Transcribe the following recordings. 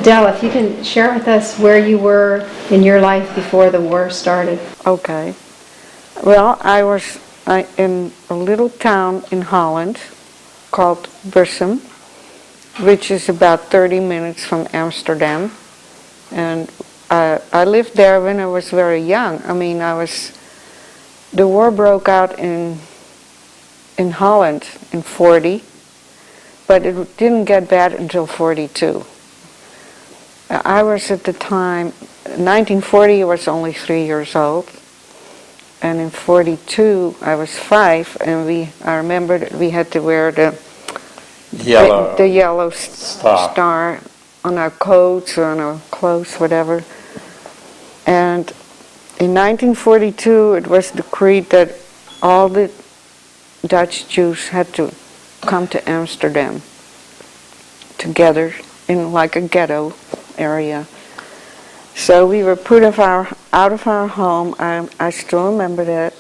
Adele, if you can share with us where you were in your life before the war started. Okay. Well, I was in a little town in Holland called Bursum, which is about 30 minutes from Amsterdam. And I lived there when I was very young. I mean, the war broke out in Holland in 40, but it didn't get bad until 42. I was at the time, 1940 I was only 3 years old, and in 42 I was 5, and I remember that we had to wear the yellow star on our coats or on our clothes, whatever. And in 1942 it was decreed that all the Dutch Jews had to come to Amsterdam together in like a ghetto area. So we were put out of our home. I still remember that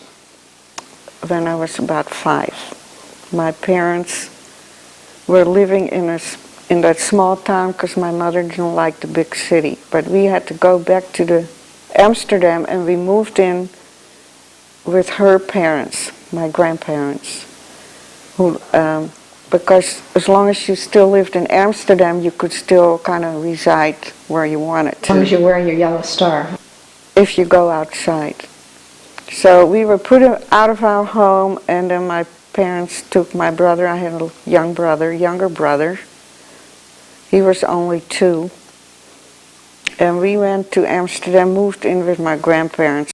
when I was about 5. My parents were living in that small town because my mother didn't like the big city. But we had to go back to Amsterdam, and we moved in with her parents, my grandparents, who because as long as you still lived in Amsterdam, you could still kind of reside where you wanted to. As long as you're wearing your yellow star. If you go outside. So we were put out of our home, and then my parents took my brother. I had a younger brother. He was only 2. And we went to Amsterdam, moved in with my grandparents.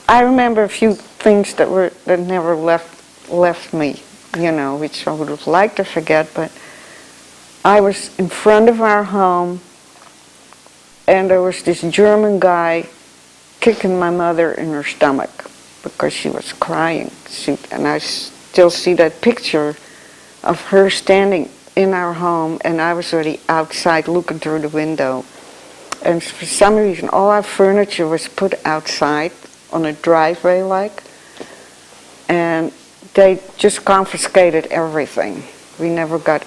I remember a few things that never left me, which I would have liked to forget, but I was in front of our home, and there was this German guy kicking my mother in her stomach because she was crying. And I still see that picture of her standing in our home, and I was already outside looking through the window. And for some reason, all our furniture was put outside on a driveway and they just confiscated everything. We never got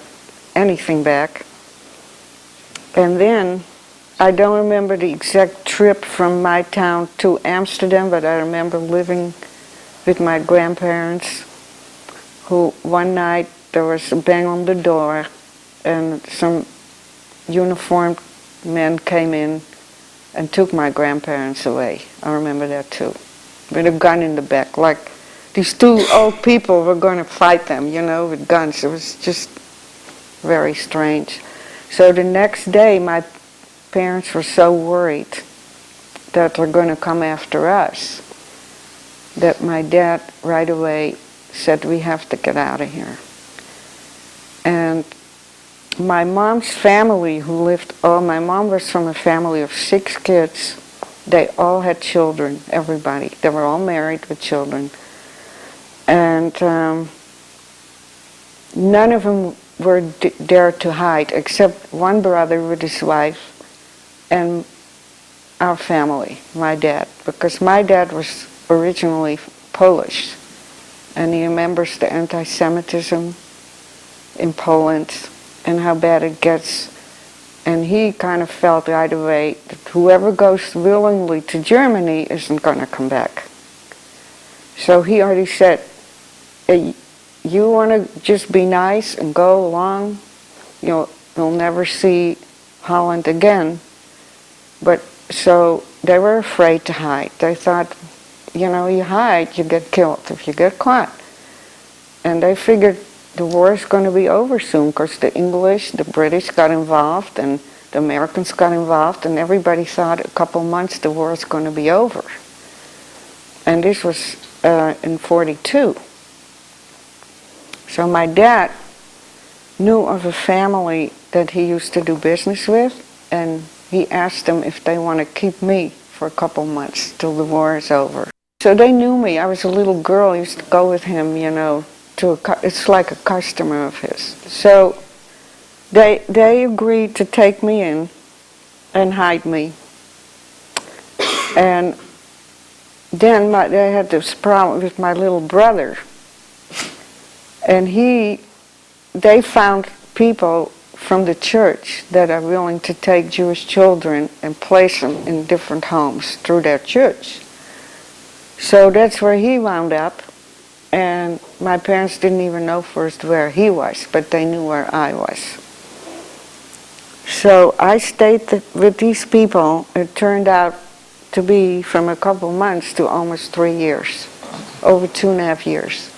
anything back. And then, I don't remember the exact trip from my town to Amsterdam, but I remember living with my grandparents, who one night there was a bang on the door and some uniformed men came in and took my grandparents away. I remember that too. With a gun in the back, like these 2 old people were going to fight them, with guns. It was just very strange. So the next day, my parents were so worried that they're going to come after us that my dad right away said, we have to get out of here. And my mom's family my mom was from a family of 6 kids. They all had children, everybody. They were all married with children. And none of them were there to hide, except one brother with his wife and our family, my dad. Because my dad was originally Polish, and he remembers the antisemitism in Poland and how bad it gets. And he kind of felt right away that whoever goes willingly to Germany isn't going to come back. So he already said, hey, you want to just be nice and go along, you'll never see Holland again. But so they were afraid to hide. They thought, you hide, you get killed if you get caught. And they figured the war is going to be over soon because the English, the British got involved and the Americans got involved, and everybody thought a couple months the war is going to be over. And this was in 42. So my dad knew of a family that he used to do business with, and he asked them if they want to keep me for a couple months till the war is over. So they knew me. I was a little girl. I used to go with him, it's like a customer of his. So they agreed to take me in and hide me. And then they had this problem with my little brother. And they found people from the church that are willing to take Jewish children and place them in different homes through their church. So that's where he wound up, and my parents didn't even know first where he was, but they knew where I was. So I stayed with these people. It turned out to be from a couple months to almost 3 years, over 2.5 years.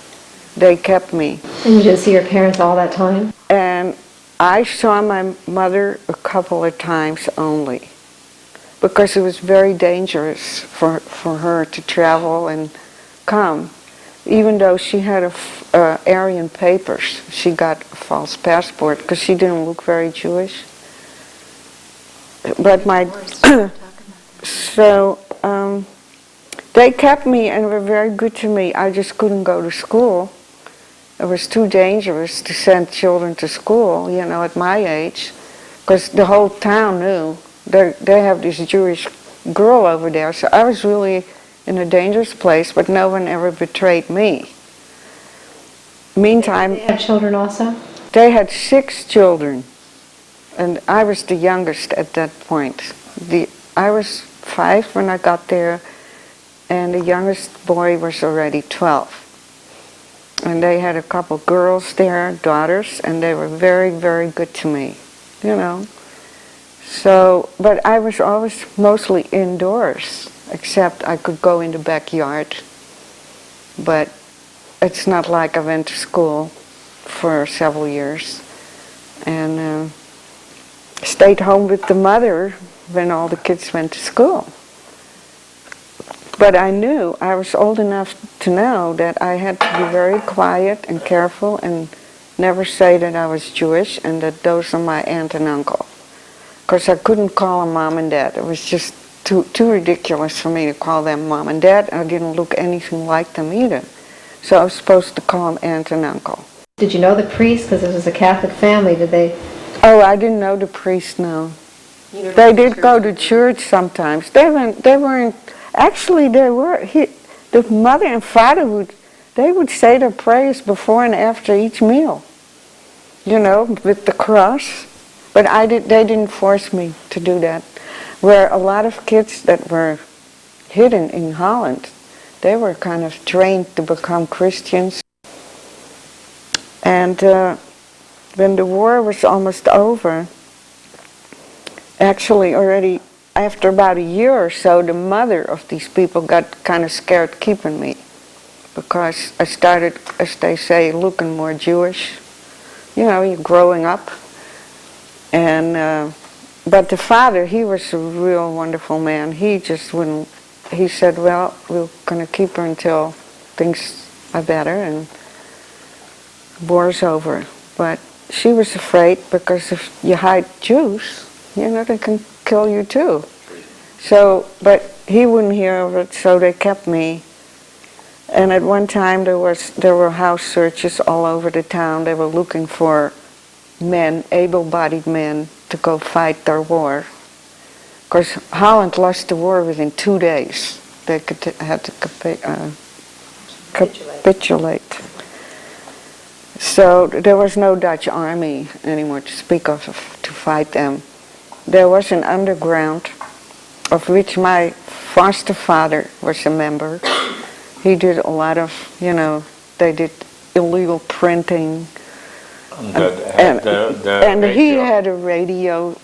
They kept me. And you didn't see your parents all that time? And I saw my mother a couple of times only, because it was very dangerous for her to travel and come. Even though she had Aryan papers, she got a false passport because she didn't look very Jewish. But they kept me and were very good to me. I just couldn't go to school. It was too dangerous to send children to school, at my age, because the whole town knew. They have this Jewish girl over there, so I was really in a dangerous place, but no one ever betrayed me. Meantime, They have children also? they had 6 children, and I was the youngest at that point. I was 5 when I got there, and the youngest boy was already 12. And they had a couple girls there, daughters, and they were very, very good to me, So, but I was always mostly indoors, except I could go in the backyard. But it's not like I went to school for several years. And stayed home with the mother when all the kids went to school. But I knew, I was old enough to know that I had to be very quiet and careful and never say that I was Jewish and that those are my aunt and uncle. Because I couldn't call them mom and dad. It was just too ridiculous for me to call them mom and dad. I didn't look anything like them either. So I was supposed to call them aunt and uncle. Did you know the priest? Because it was a Catholic family. Did they? Oh, I didn't know the priest, no. They did go to church sometimes. They weren't. Actually, the mother and father would say their prayers before and after each meal, with the cross. But they didn't force me to do that. Where a lot of kids that were hidden in Holland, they were kind of trained to become Christians. And when the war was almost over, actually already after about a year or so, the mother of these people got kind of scared keeping me, because I started, as they say, looking more Jewish. You're growing up. And but the father, he was a real wonderful man. He just wouldn't. He said, "Well, we're going to keep her until things are better and war's over." But she was afraid, because if you hide Jews, they can kill you too. So, but he wouldn't hear of it, so they kept me. And at one time there were house searches all over the town. They were looking for men, able-bodied men, to go fight their war. Because Holland lost the war within 2 days. They had to capitulate. So there was no Dutch army anymore to speak of to fight them. There was an underground, of which my foster father was a member. He did a lot of, they did illegal printing. And he had a radio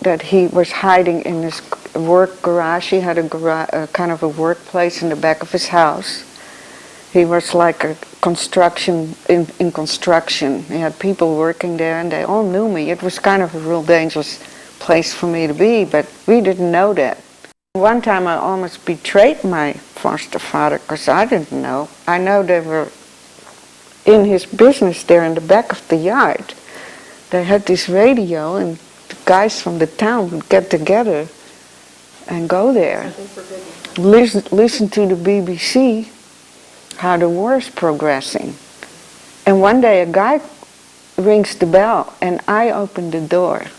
that he was hiding in his work garage. He had a kind of a workplace in the back of his house. He was like a construction, in construction. He had people working there, and they all knew me. It was kind of a real dangerous place for me to be, but we didn't know that. One time I almost betrayed my foster father, because I didn't know. I know they were in his business there in the back of the yard. They had this radio, and the guys from the town would get together and go there. Listen to the BBC, how the war is progressing. And one day a guy rings the bell, and I open the door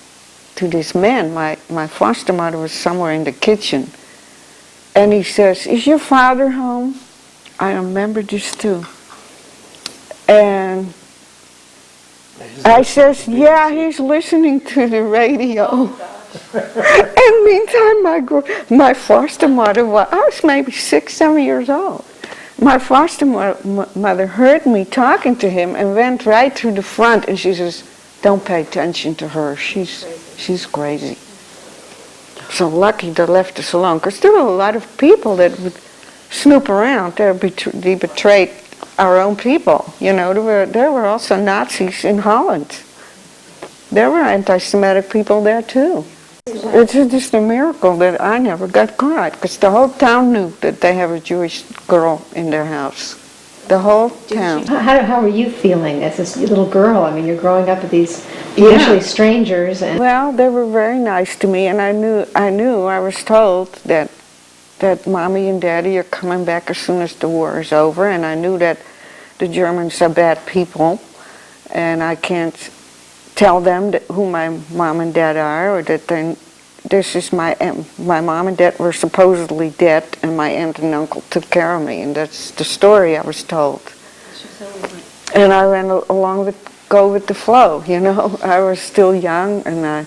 to this man. My foster mother was somewhere in the kitchen. And he says, "Is your father home?" I remember this too. And I says, yeah, he's listening to the radio. And meantime, my foster mother, I was maybe 6, 7 years old. My foster mother heard me talking to him and went right to the front, and she says, don't pay attention to her, she's crazy. So lucky they left us alone, because there were a lot of people that would snoop around. They betrayed our own people. You know, there were also Nazis in Holland. There were anti-Semitic people there too. It's just a miracle that I never got caught, because the whole town knew that they have a Jewish girl in their house. The whole town. How were you feeling as this little girl? I mean, you're growing up with these initially strangers. And well, they were very nice to me, and I was told that Mommy and Daddy are coming back as soon as the war is over, and I knew that the Germans are bad people, and I can't tell them who my mom and dad are, or that this is my mom and dad were supposedly dead, and my aunt and uncle took care of me, and that's the story I was told. And I went along go with the flow, you know. I was still young, and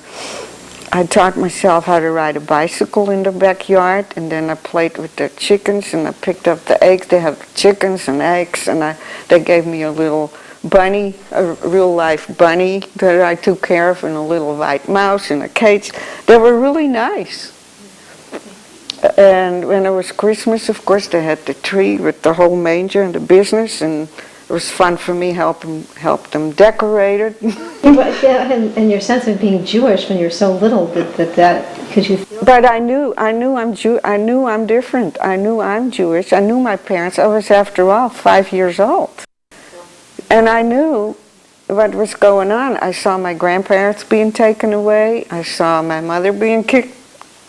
I taught myself how to ride a bicycle in the backyard, and then I played with the chickens, and I picked up the eggs. They have chickens and eggs, and they gave me a little bunny, a real-life bunny that I took care of, and a little white mouse in a cage. They were really nice. And when it was Christmas, of course, they had the tree with the whole manger and the business, and it was fun for me help them decorate it. And your sense of being Jewish when you're so little, because you feel. But I knew I'm different. I knew I'm Jewish. I knew my parents. I was, after all, 5 years old. And I knew what was going on. I saw my grandparents being taken away. I saw my mother being kicked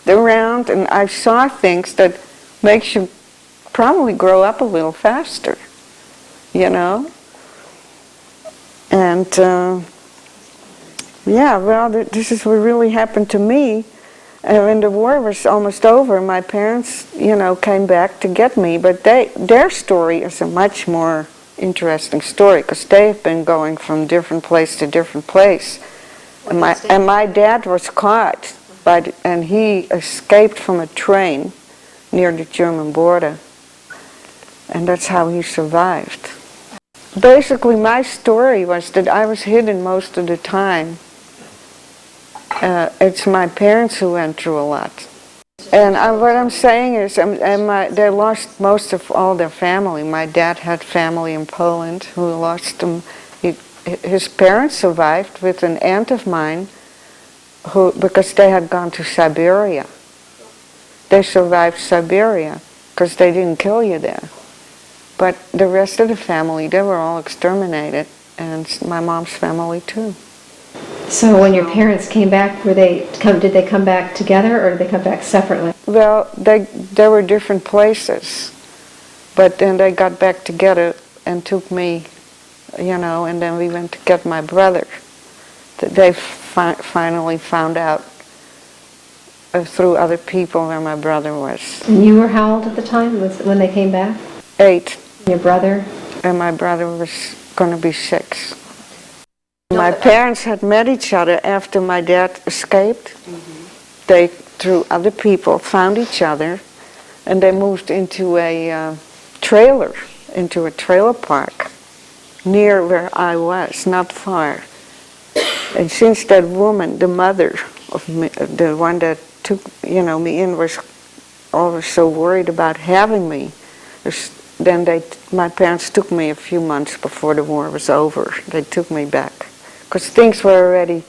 around, and I saw things that makes you probably grow up a little faster, you know? And yeah, well, this is what really happened to me. And when the war was almost over, my parents, you know, came back to get me, but their story is a much more interesting story, because they've been going from different place to different place. And my dad was caught, and he escaped from a train near the German border. And that's how he survived. Basically, my story was that I was hidden most of the time. It's my parents who went through a lot. And what I'm saying is, they lost most of all their family. My dad had family in Poland who lost them. His parents survived with an aunt of mine, because they had gone to Siberia. They survived Siberia because they didn't kill you there. But the rest of the family, they were all exterminated, and my mom's family too. So when your parents came back, did they come back together, or did they come back separately? Well, they were different places, but then they got back together and took me, you know, and then we went to get my brother. They finally found out through other people where my brother was. And you were how old at the time when they came back? 8. Your brother? And my brother was going to be 6. My parents had met each other after my dad escaped. They, through other people, found each other, and they moved into a trailer park near where I was, not far. And since that woman, the mother of me, the one that took me in, was always so worried about having me, then my parents took me a few months before the war was over. They took me back. Because things were already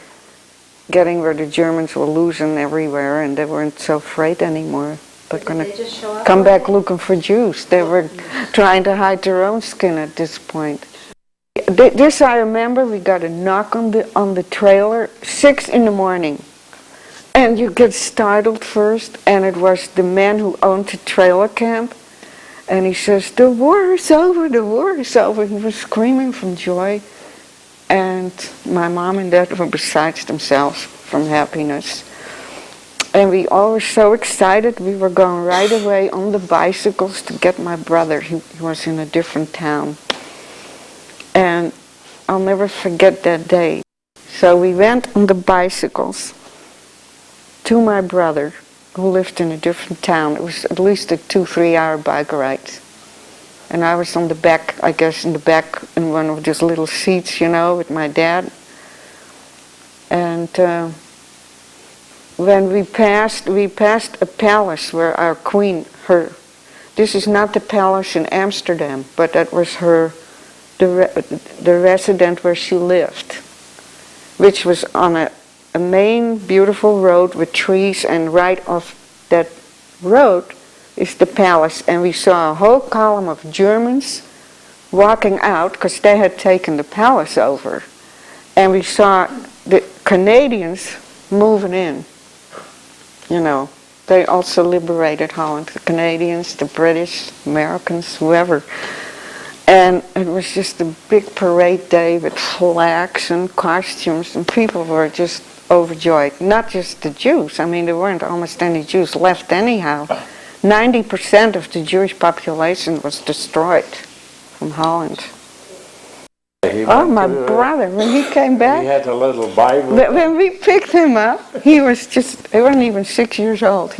getting where the Germans were losing everywhere, and they weren't so afraid anymore. They're going to come back looking for Jews. They were trying to hide their own skin at this point. This I remember, we got a knock on the trailer, 6 in the morning. And you get startled first, and it was the man who owned the trailer camp. And he says, the war is over, the war is over. He was screaming from joy. And my mom and dad were beside themselves from happiness. And we all were so excited, we were going right away on the bicycles to get my brother. He was in a different town. And I'll never forget that day. So we went on the bicycles to my brother, who lived in a different town. It was at least a 2-3 hour bike ride. And I was on the back, I guess in the back in one of these little seats, you know, with my dad. And when we passed a palace where our queen, this is not the palace in Amsterdam, but that was the residence where she lived, which was on a main beautiful road with trees, and right off that road is the palace. And we saw a whole column of Germans walking out because they had taken the palace over. And we saw the Canadians moving in. You know, they also liberated Holland, the Canadians, the British, Americans, whoever. And it was just a big parade day with flags and costumes, and people were just overjoyed. Not just the Jews. I mean, there weren't almost any Jews left anyhow. 90% of the Jewish population was destroyed from Holland. Oh, my brother, when he came back, he had a little Bible. When we picked him up, he wasn't even 6 years old.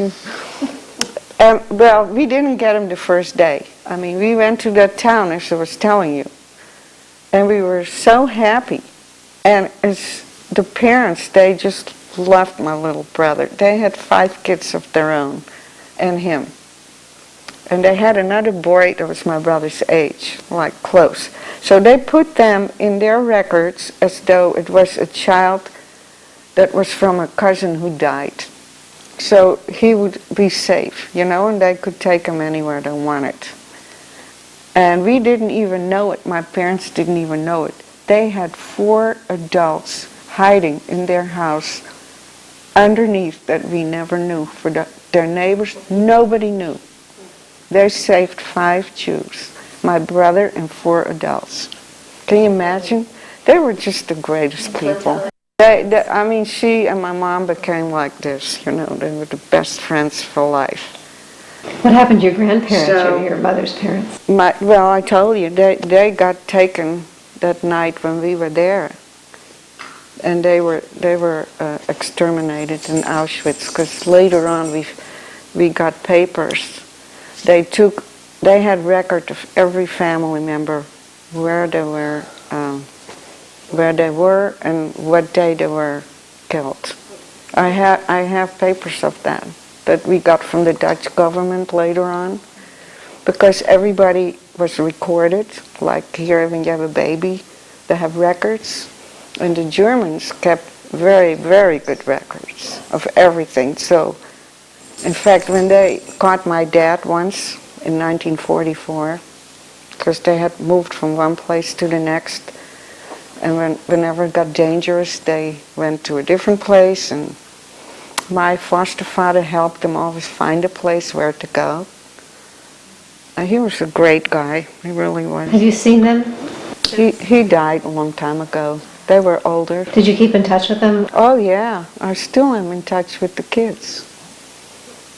Well, we didn't get him the first day. I mean, we went to that town, as I was telling you, and we were so happy. And as the parents, they just loved my little brother. They had 5 kids of their own, and him. And they had another boy that was my brother's age, like close. So they put them in their records as though it was a child that was from a cousin who died. So he would be safe, you know, and they could take him anywhere they wanted. And we didn't even know it. My parents didn't even know it. They had 4 adults hiding in their house underneath that we never knew. For their neighbors, nobody knew. They saved 5 Jews, my brother and 4 adults. Can you imagine? They were just the greatest people. I mean, she and my mom became like this, you know, they were the best friends for life. What happened to your grandparents or your mother's parents? Well, I told you, they got taken that night when we were there. And they were exterminated in Auschwitz, because later on we got papers. They had record of every family member, where they were and what day they were killed. I have papers of that we got from the Dutch government later on, because everybody was recorded. Like here, when you have a baby, they have records, and the Germans kept very, very good records of everything. So, in fact, when they caught my dad once in 1944, because they had moved from one place to the next, and whenever it got dangerous, they went to a different place, and my foster father helped them always find a place where to go. He was a great guy, he really was. Have you seen them? He died a long time ago. They were older. Did you keep in touch with them? Oh yeah, I still am in touch with the kids.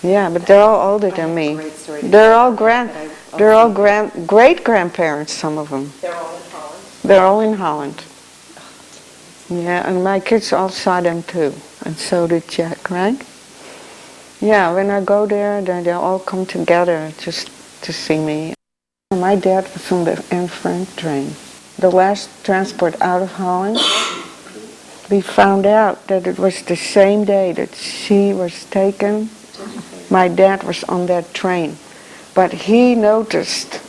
Yeah, but they're all older than me. They're all great-grandparents, some of them. They're all in Holland? They're all in Holland. Yeah, and my kids all saw them too, and so did Jack, right? Yeah, when I go there, they all come together just to see me. My dad was on the Anne Frank train. The last transport out of Holland, we found out that it was the same day that she was taken. My dad was on that train, but he noticed,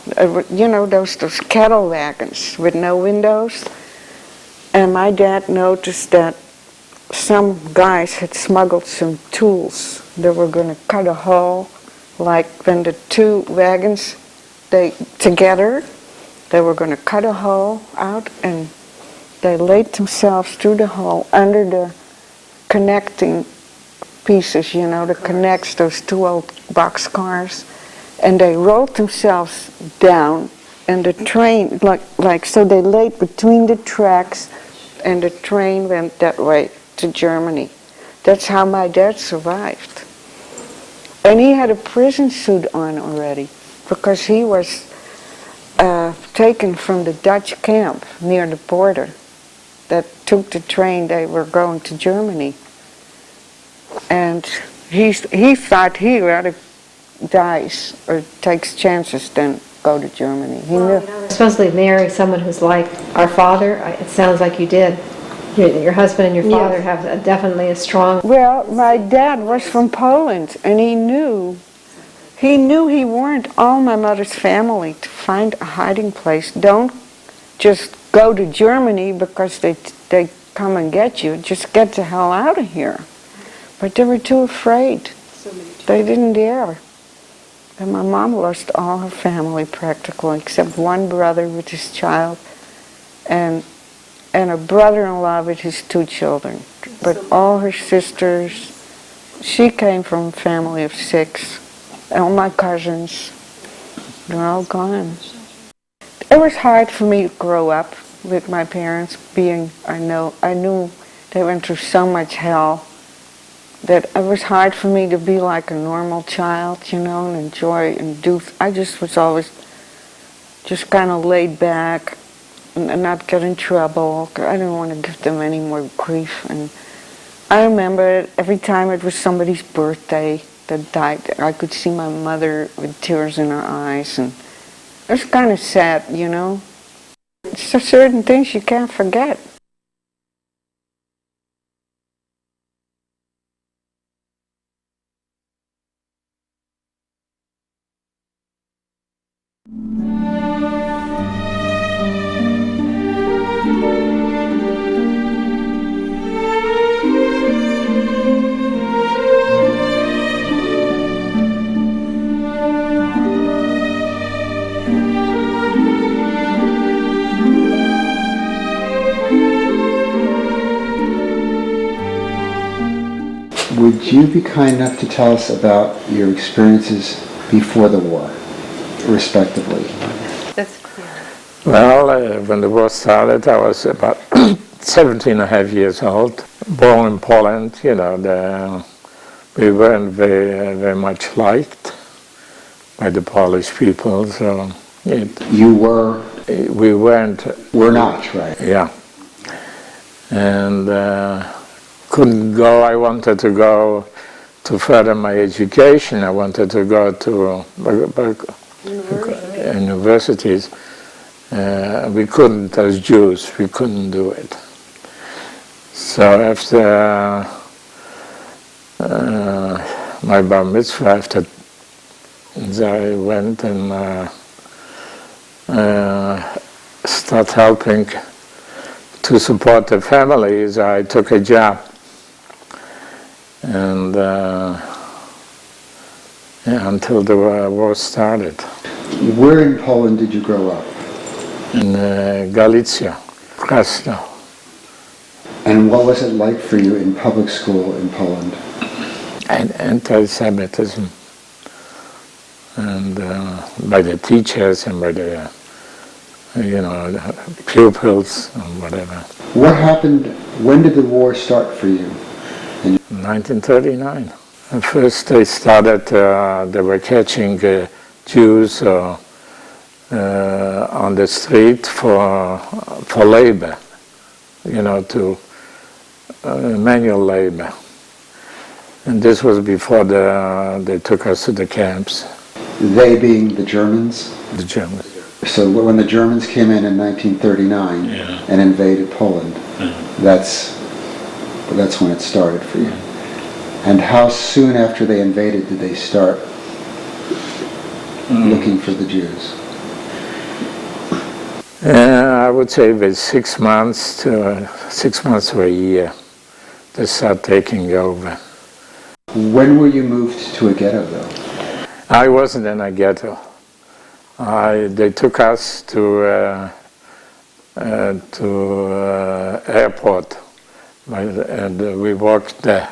you know, those cattle wagons with no windows, and my dad noticed that some guys had smuggled some tools. They were going to cut a hole, like when the 2 wagons, together, they were going to cut a hole out, and they laid themselves through the hole under the connecting pieces, you know, that connects those 2 old boxcars, and they rolled themselves down, and the train, like so they laid between the tracks, and the train went that way to Germany. That's how my dad survived. And he had a prison suit on already, because he was taken from the Dutch camp near the border. that took the train, they were going to Germany. And he thought he rather dies or takes chances than go to Germany. He knew. Supposedly marry someone who's like our father. It sounds like you did. Your husband and your father have definitely a strong... Well, my dad was from Poland, and he knew he weren't all my mother's family. To find a hiding place, don't just go to Germany because they come and get you. Just get the hell out of here. But they were too afraid. They didn't dare. And my mom lost all her family practically, except one brother with his child, and a brother-in-law with his 2 children. But all her sisters, she came from a family of 6. All my cousins, they're all gone. It was hard for me to grow up with my parents I knew they went through so much hell that it was hard for me to be like a normal child, and enjoy and do. I just was always just kind of laid back and not get in trouble. I didn't want to give them any more grief. And I remember every time it was somebody's birthday that died, I could see my mother with tears in her eyes, and it was kind of sad, It's just certain things you can't forget. Would you be kind enough to tell us about your experiences before the war, respectively? That's clear. Well, when the war started, I was about 17 and a half years old, born in Poland. We weren't very much liked by the Polish people, so You were? we weren't. Were not, right? Yeah. And couldn't go. I wanted to go to further my education. I wanted to go to universities. We couldn't, as Jews, we couldn't do it. So after my bar mitzvah, after I went and started helping to support the families, I took a job. And until the war started. Where in Poland did you grow up? In Galicia, Krasno. And what was it like for you in public school in Poland? And antisemitism. And by the teachers and by the, pupils and whatever. What happened, when did the war start for you? 1939. First they started, they were catching Jews on the street for labor, to manual labor. And this was before they took us to the camps. They being the Germans? The Germans. So when the Germans came in 1939 and invaded Poland, that's when it started for you. And how soon after they invaded did they start looking for the Jews? I would say with 6 months to a year, they start taking over. When were you moved to a ghetto, though? I wasn't in a ghetto. They took us to airport, and we walked there.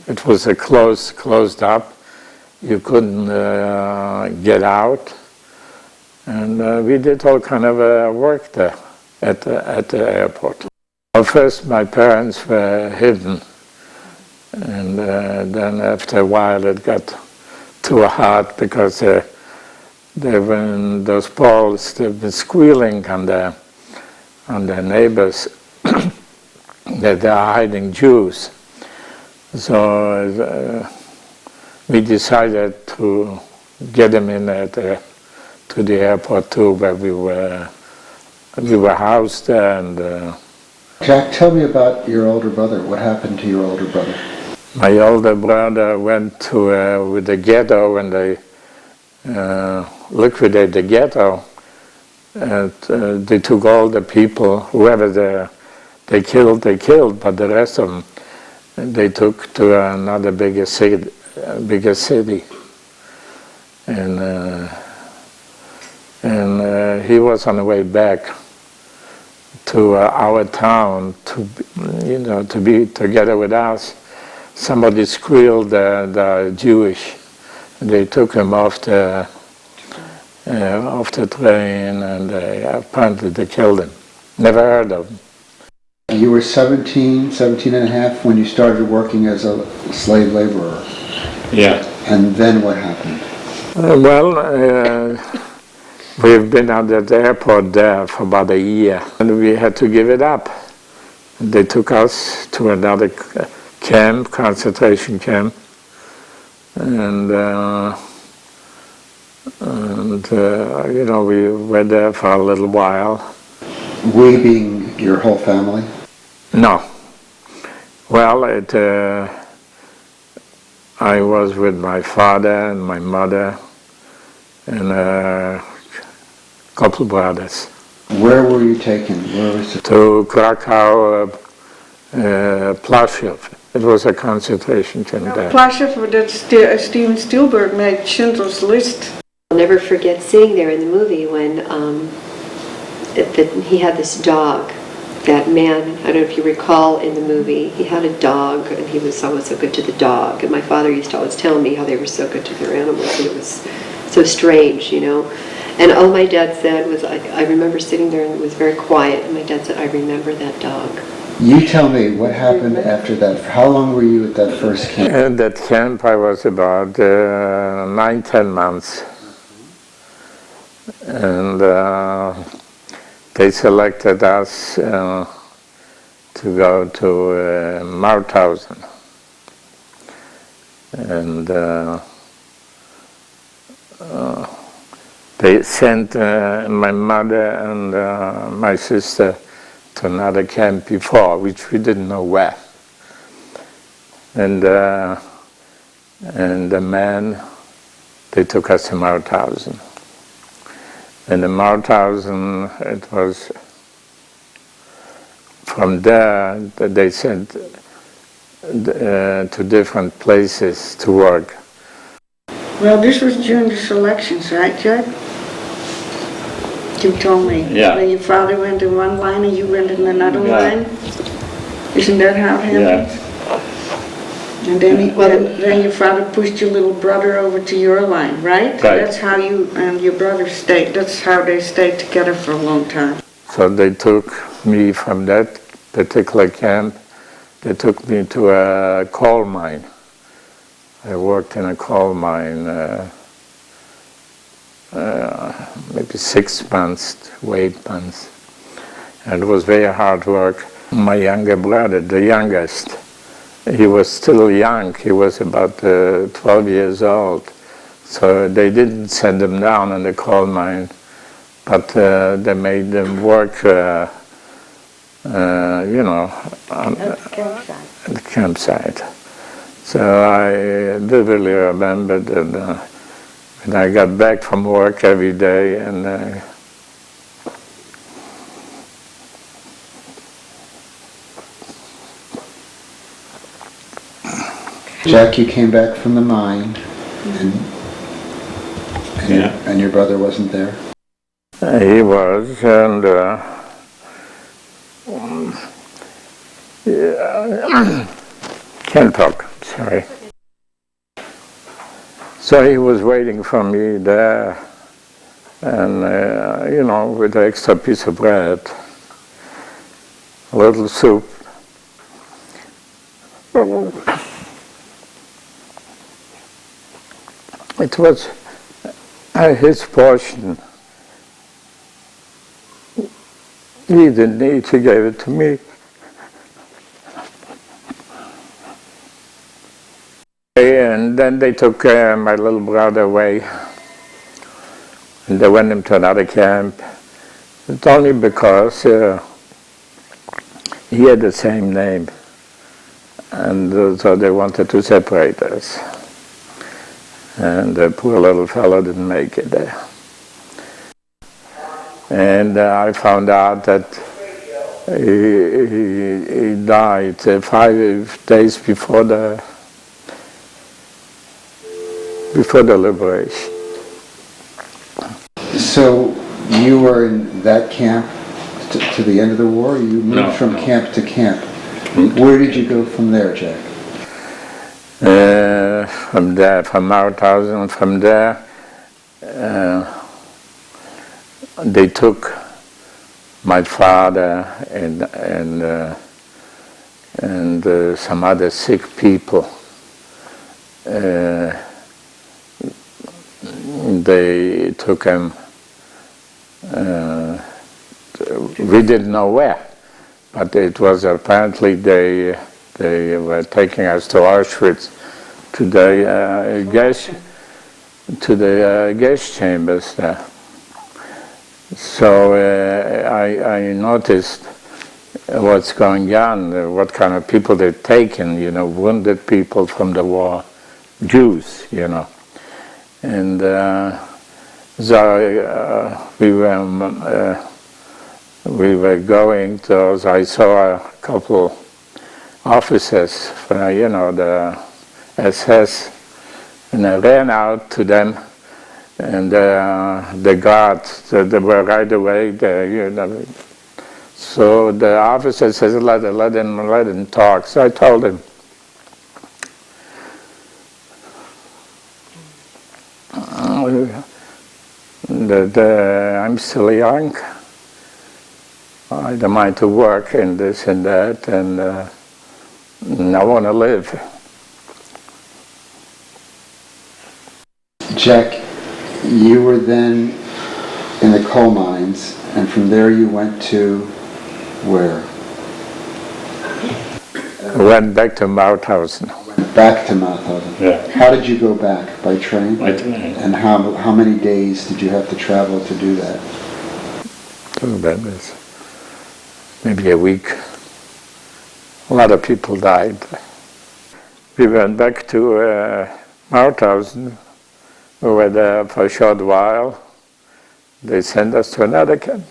It was closed up. You couldn't get out, and we did all kind of work there at the airport. Well, first, my parents were hidden, and then after a while, it got too hard because those Poles, they've been squealing on their neighbors. that they are hiding Jews. So we decided to get them in to the airport too, where we were housed there. And Jack, tell me about your older brother. What happened to your older brother? my older brother went to with the ghetto when they liquidated the ghetto. And they took all the people, whoever they killed, but the rest of them they took to another bigger city. And he was on the way back to our town to be together with us. Somebody squealed the Jewish. They took him off the train, and apparently they killed him. Never heard of him. You were 17 and a half when you started working as a slave laborer. Yeah. And then what happened? We've been at that airport there for about a year, and we had to give it up. They took us to another camp, concentration camp, and we were there for a little while. We being your whole family? No. Well, I was with my father and my mother and a couple brothers. Where were you taken? Where was it? To Krakow, Plaszow. It was a concentration camp there. Plaszow, that Steven Spielberg made Schindler's List. I'll never forget seeing there in the movie when he had this dog. That man, I don't know if you recall in the movie, he had a dog and he was always so good to the dog. And my father used to always tell me how they were so good to their animals, and it was so strange, And all my dad said was, I remember sitting there and it was very quiet, and my dad said, I remember that dog. You tell me what happened after that. How long were you at that first camp? At that camp I was about 9-10 months. And they selected us to go to Mauthausen. And they sent my mother and my sister to another camp before, which we didn't know where. And the men, they took us to Mauthausen. And in Mauthausen, it was from there that they sent to different places to work. Well, this was during the selections, right, Jack? You told me. Yeah. When your father went in one line and you went in another line? Isn't that how it happened? Yeah. And then your father pushed your little brother over to your line, right? Right. That's how you and your brother stayed. That's how they stayed together for a long time. So they took me from that particular camp, they took me to a coal mine. I worked in a coal mine maybe 6 months to 8 months. And it was very hard work. My younger brother, the youngest, he was still young. He was about 12 years old. So they didn't send him down in the coal mine, but they made them work, At the at the campsite. So I vividly remember that when I got back from work every day, and Jack, you came back from the mine, and your brother wasn't there? he was, and can't talk, sorry. So he was waiting for me there, and with an extra piece of bread, a little soup. It was his portion. He didn't eat, he gave it to me. And then they took my little brother away, and they went him to another camp. It's only because he had the same name, and so they wanted to separate us. And the poor little fellow didn't make it there. And I found out that he died 5 days before the liberation. So you were in that camp to the end of the war? You moved from camp to camp. Where did you go from there, Jack? From there, from Mauthausen, from there, they took my father and some other sick people. They took him. We didn't know where, but it was apparently they were taking us to Auschwitz, to the gas chambers there. So I noticed what's going on, what kind of people they've taken, wounded people from the war, Jews, And so we were going to, so I saw a couple officers from, the SS, and I ran out to them, and the guards, they were right away there, So the officer says, let him talk. So I told him, that I'm still young. I don't mind to work and this and that, and I want to live. Jack, you were then in the coal mines, and from there you went to where? I went back to Mauthausen. Back to Mauthausen. Yeah. How did you go back? By train? By train. And how many days did you have to travel to do that? That is maybe a week. A lot of people died. We went back to Mauthausen. We were there for a short while. They sent us to another camp,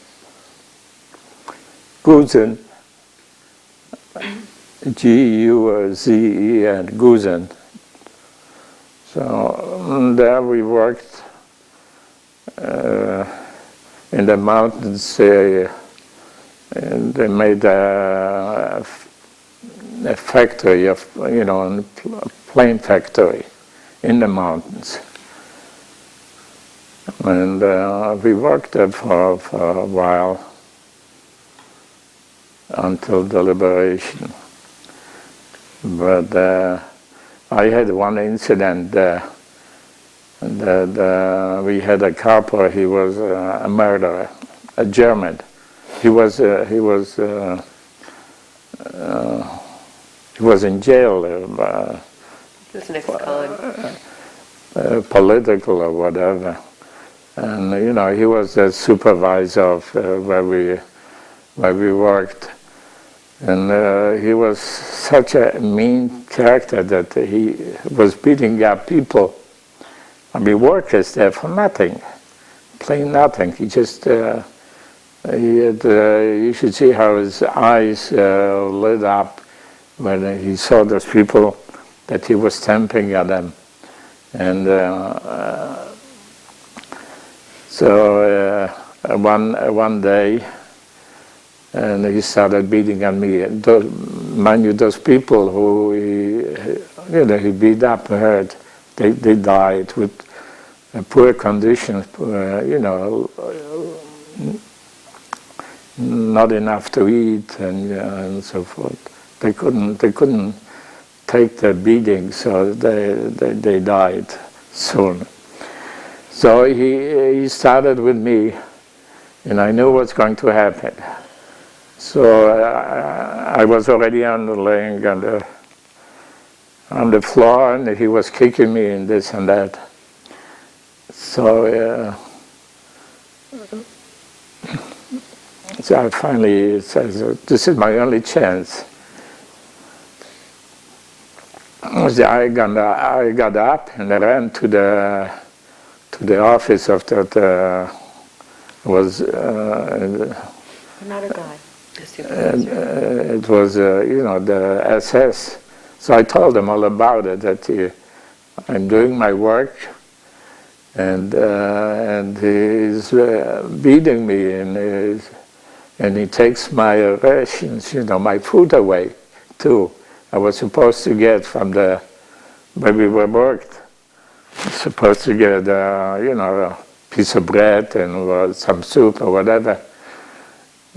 Gusen, G-U-Z-E-N, Gusen. So there we worked in the mountains. And they made a factory of, a plane factory in the mountains. And we worked there for a while until the liberation. But I had one incident there. That we had a copper. He was a murderer, a German. He was in jail. He was an ex-con. Political or whatever. And he was the supervisor of where we worked, and he was such a mean character that he was beating up people. I mean, workers there for nothing, plain nothing. He just you should see how his eyes lit up when he saw those people that he was stamping at them, and. So one day, and he started beating on me. And mind you, those people who he beat up, hurt, they died with poor conditions, not enough to eat and so forth. They couldn't take the beating, so they died soon. So he started with me, and I knew what's going to happen. So I was already laying on on the floor, and he was kicking me and this and that. So, so I finally said, this is my only chance. So I got up and I ran to the office of that was Another guy. it was the SS. So I told them all about it, that I'm doing my work, and he's beating me, and he takes my rations, my food away too. I was supposed to get from where we worked, supposed to get a piece of bread and some soup or whatever.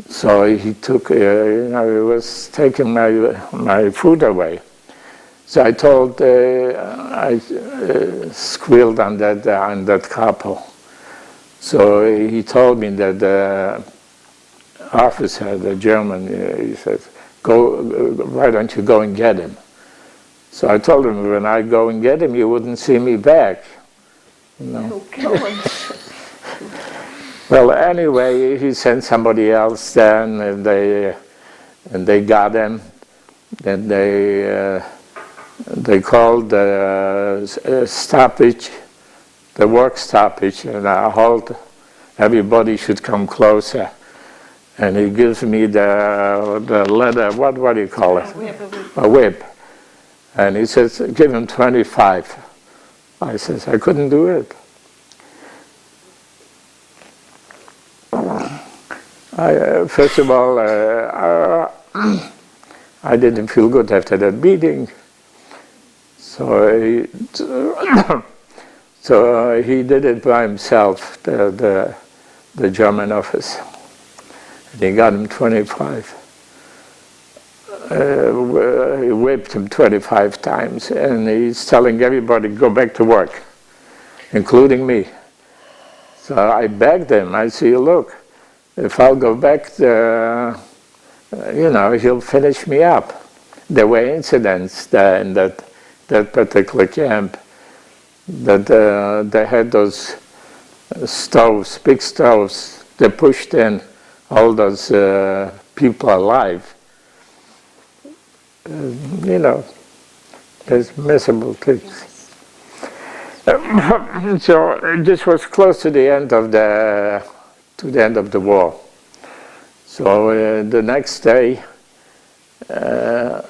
So he took, he was taking my food away. So I told, I squealed on that couple. So he told me that the officer, the German, he says, why don't you go and get him? So I told him, when I go and get him, you wouldn't see me back. Well, anyway, he sent somebody else then, and they got him. Then they called the stoppage, the work stoppage, and I halt. Everybody should come closer. And he gives me the letter. What do you call it? A whip. And he says, give him 25. I says, I couldn't do it. First of all, I didn't feel good after that beating. So he did it by himself, the German office. And he got him 25. He whipped him 25 times, and he's telling everybody, go back to work, including me. So I begged him. I said, look, if I'll go back there, he'll finish me up. There were incidents there in that particular camp that they had those stoves, big stoves. They pushed in all those people alive. There's miserable things. So this was close to the end of the war. So the next day, so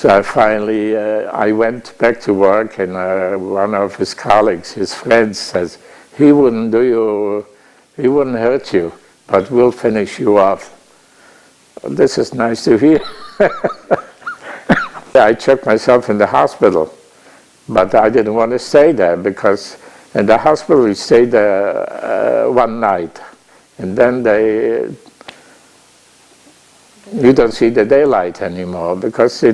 I finally I went back to work, and one of his colleagues, his friends, says he wouldn't hurt you, but we'll finish you off. This is nice to hear. I checked myself in the hospital, but I didn't want to stay there, because in the hospital we stayed there one night, and then you don't see the daylight anymore, because they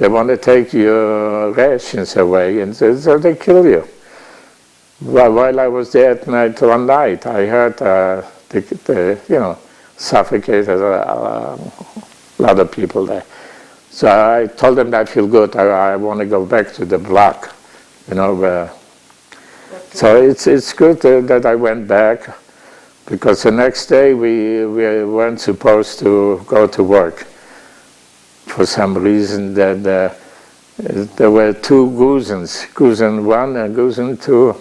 want to take your rations away, and so they kill you. While I was there at night, one night, I heard suffocated a lot of people there. So I told them that I feel good. I want to go back to the block, So it's good that I went back, because the next day we weren't supposed to go to work. For some reason that there were two Gusens, Gusen 1 and Gusen 2,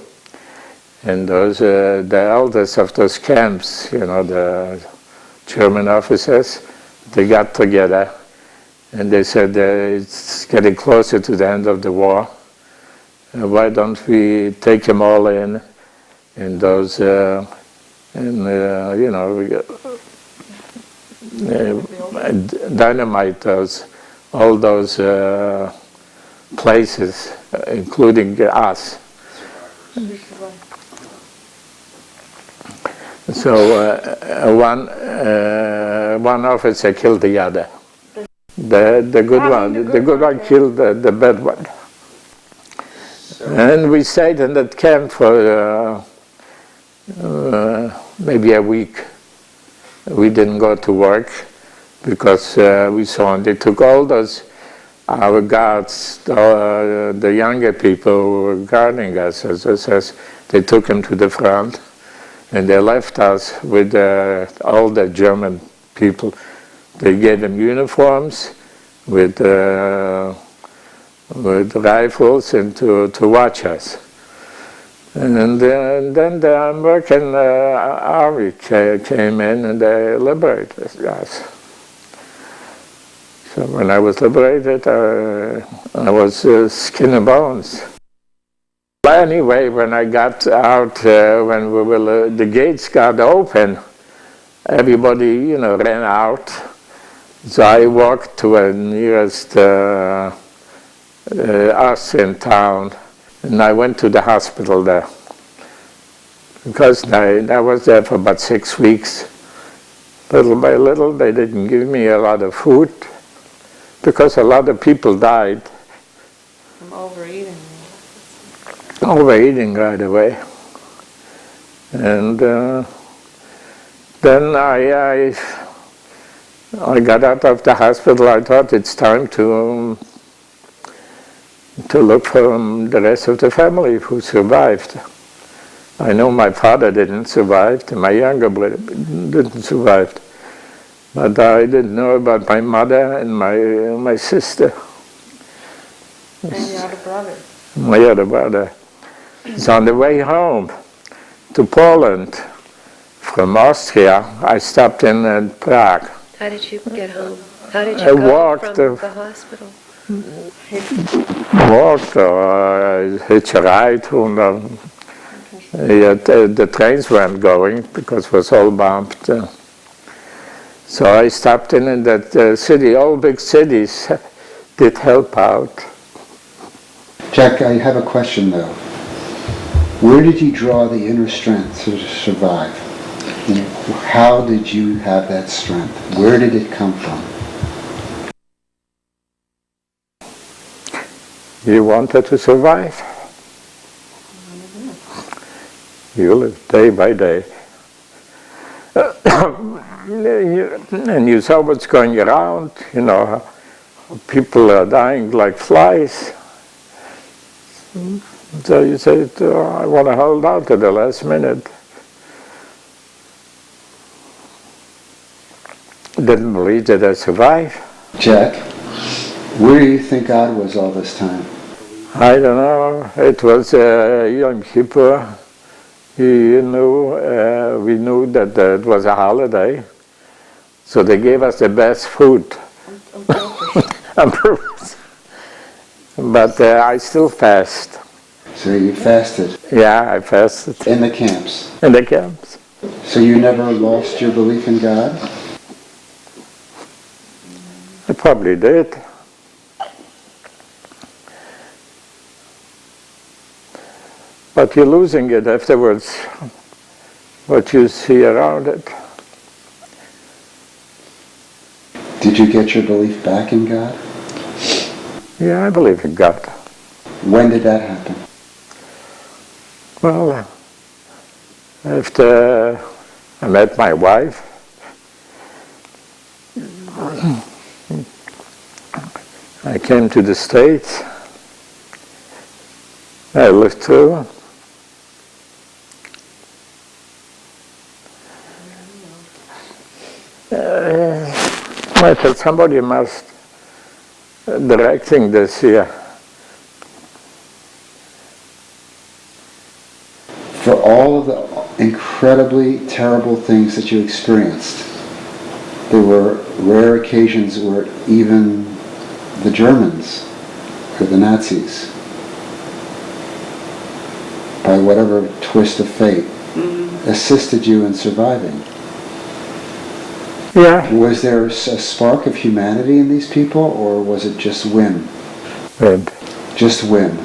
and those the elders of those camps, the German officers, they got together. And they said it's getting closer to the end of the war. Why don't we take them all in those, dynamite all those places, including us. So one officer killed the other. The good one killed the bad one. And we stayed in that camp for maybe a week. We didn't go to work, because we saw they took all those our guards, the younger people who were guarding us, as it says, they took him to the front, and they left us with all the German people. They gave them uniforms with rifles and to watch us. And then the American army came in and they liberated us. So when I was liberated, I was skin and bones. But anyway, when I got out, when the gates got open, everybody, ran out. So I walked to a nearest Austrian town, and I went to the hospital there. Because I was there for about 6 weeks. Little by little, they didn't give me a lot of food, because a lot of people died. From overeating. Overeating right away. And then I got out of the hospital. I thought it's time to look for the rest of the family who survived. I know my father didn't survive, my younger brother didn't survive, but I didn't know about my mother and my sister. And your other brother. My other brother. So on the way home to Poland from Austria, I stopped in Prague. How did you get home? How did I you go walked, from the hospital? Walked or hitch a ride. The trains weren't going because it was all bombed. So I stopped in that city. All big cities did help out. Jack, I have a question though. Where did you draw the inner strength to survive? How did you have that strength? Where did it come from? You wanted to survive. You live day by day. And you saw what's going around, people are dying like flies. So you said, I want to hold out to the last minute. Didn't believe that I'd survive. Jack, where do you think God was all this time? I don't know. It was Yom Kippur. We knew that it was a holiday. So they gave us the best food. On purpose. But I still fast. So you fasted? Yeah, I fasted. In the camps? In the camps. So you never lost your belief in God? I probably did. But you're losing it afterwards, what you see around it. Did you get your belief back in God? Yeah, I believe in God. When did that happen? Well, after I met my wife, I came to the States. I lived through. I thought somebody must directing this here. For all of the incredibly terrible things that you experienced, there were rare occasions where even the Germans or the Nazis, by whatever twist of fate, assisted you in surviving. Yeah. Was there a spark of humanity in these people, or was it just whim? Whim. Just whim.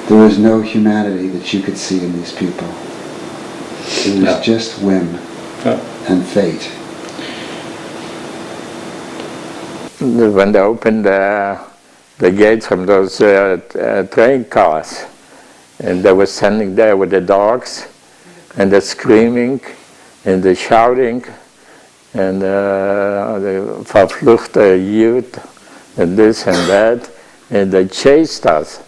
There was no humanity that you could see in these people. It was just whim and fate. When they opened the gates from those train cars, and they were standing there with the dogs, and they're screaming, and they're shouting, and the verfluchte Jud, and this and that, and they chased us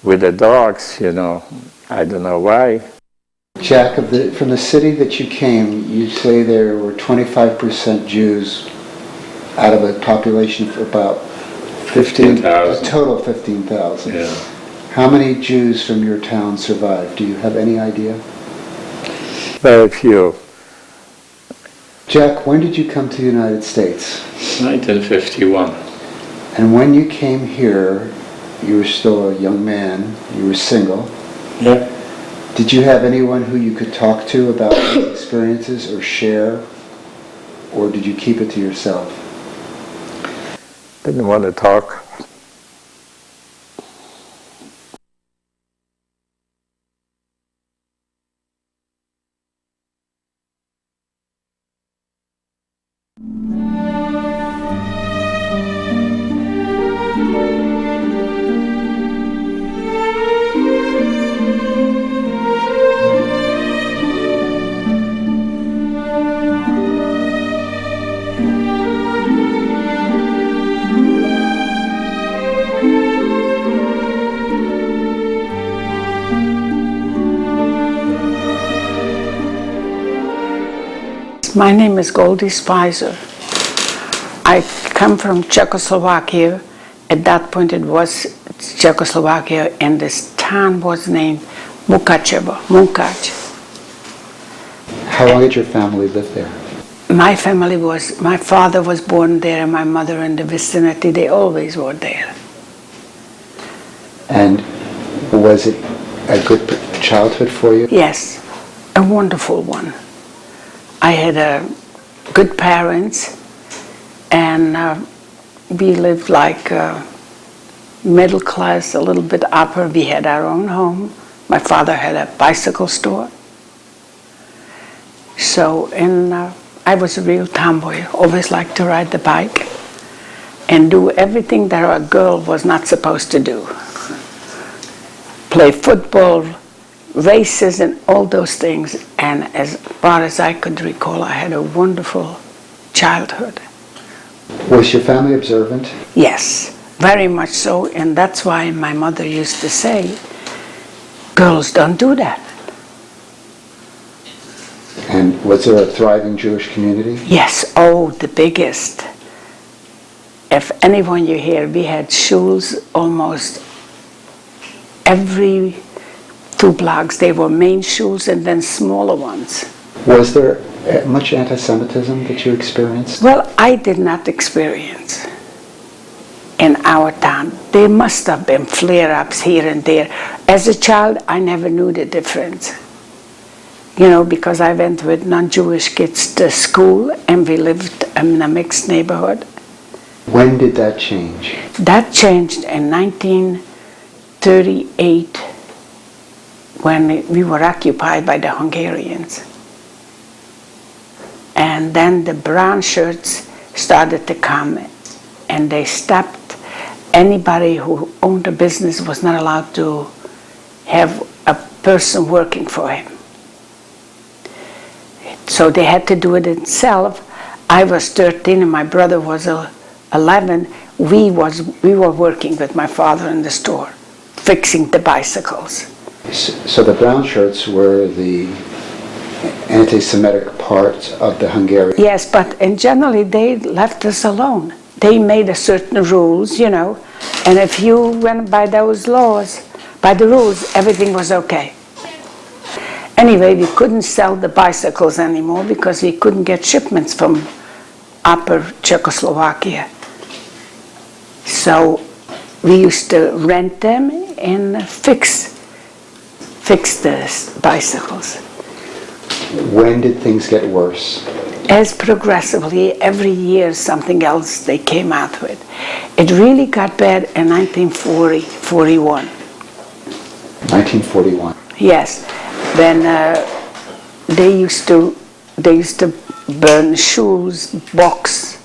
with the dogs, you know. I don't know why. Jack, from the city that you came, you say there were 25% Jews out of a population of about 15,000. A total of 15,000. Yeah. How many Jews from your town survived? Do you have any idea? Very few. Jack, when did you come to the United States? 1951. And when you came here, you were still a young man, you were single. Yeah. Did you have anyone who you could talk to about these experiences or share? Or did you keep it to yourself? Didn't want to talk. My name is Goldie Speiser. I come from Czechoslovakia. At that point it was Czechoslovakia, and this town was named Mukachev. How long did your family live there? My father was born there, and my mother in the vicinity. They always were there. And was it a good childhood for you? Yes, a wonderful one. I had good parents, and we lived like middle class, a little bit upper. We had our own home. My father had a bicycle store. So, and I was a real tomboy, always liked to ride the bike and do everything that a girl was not supposed to do. Play football, races, and all those things. And as far as I could recall, I had a wonderful childhood. Was your family observant? Yes, very much so. And that's why my mother used to say, girls don't do that. And was there a thriving Jewish community? Yes, oh, the biggest. If anyone you hear, we had shuls almost every 2 blocks. They were main shuls and then smaller ones. Was there much anti-Semitism that you experienced? Well, I did not experience in our town. There must have been flare-ups here and there. As a child, I never knew the difference. You know, because I went with non-Jewish kids to school and we lived in a mixed neighborhood. When did that change? That changed in 1938 when we were occupied by the Hungarians. And then the brown shirts started to come, and they stopped. Anybody who owned a business was not allowed to have a person working for him. So they had to do it themselves. I was 13 and my brother was 11. We were working with my father in the store, fixing the bicycles. So the brown shirts were the anti-Semitic part of the Hungarian. Yes, but in generally they left us alone. They made a certain rules, you know, and if you went by those laws, by the rules, everything was okay. Anyway, we couldn't sell the bicycles anymore because we couldn't get shipments from upper Czechoslovakia. So we used to rent them and fix the bicycles. When did things get worse? As progressively, every year something else they came out with. It really got bad in 1940, 41. 1941. Yes, when they used to burn shoes, box,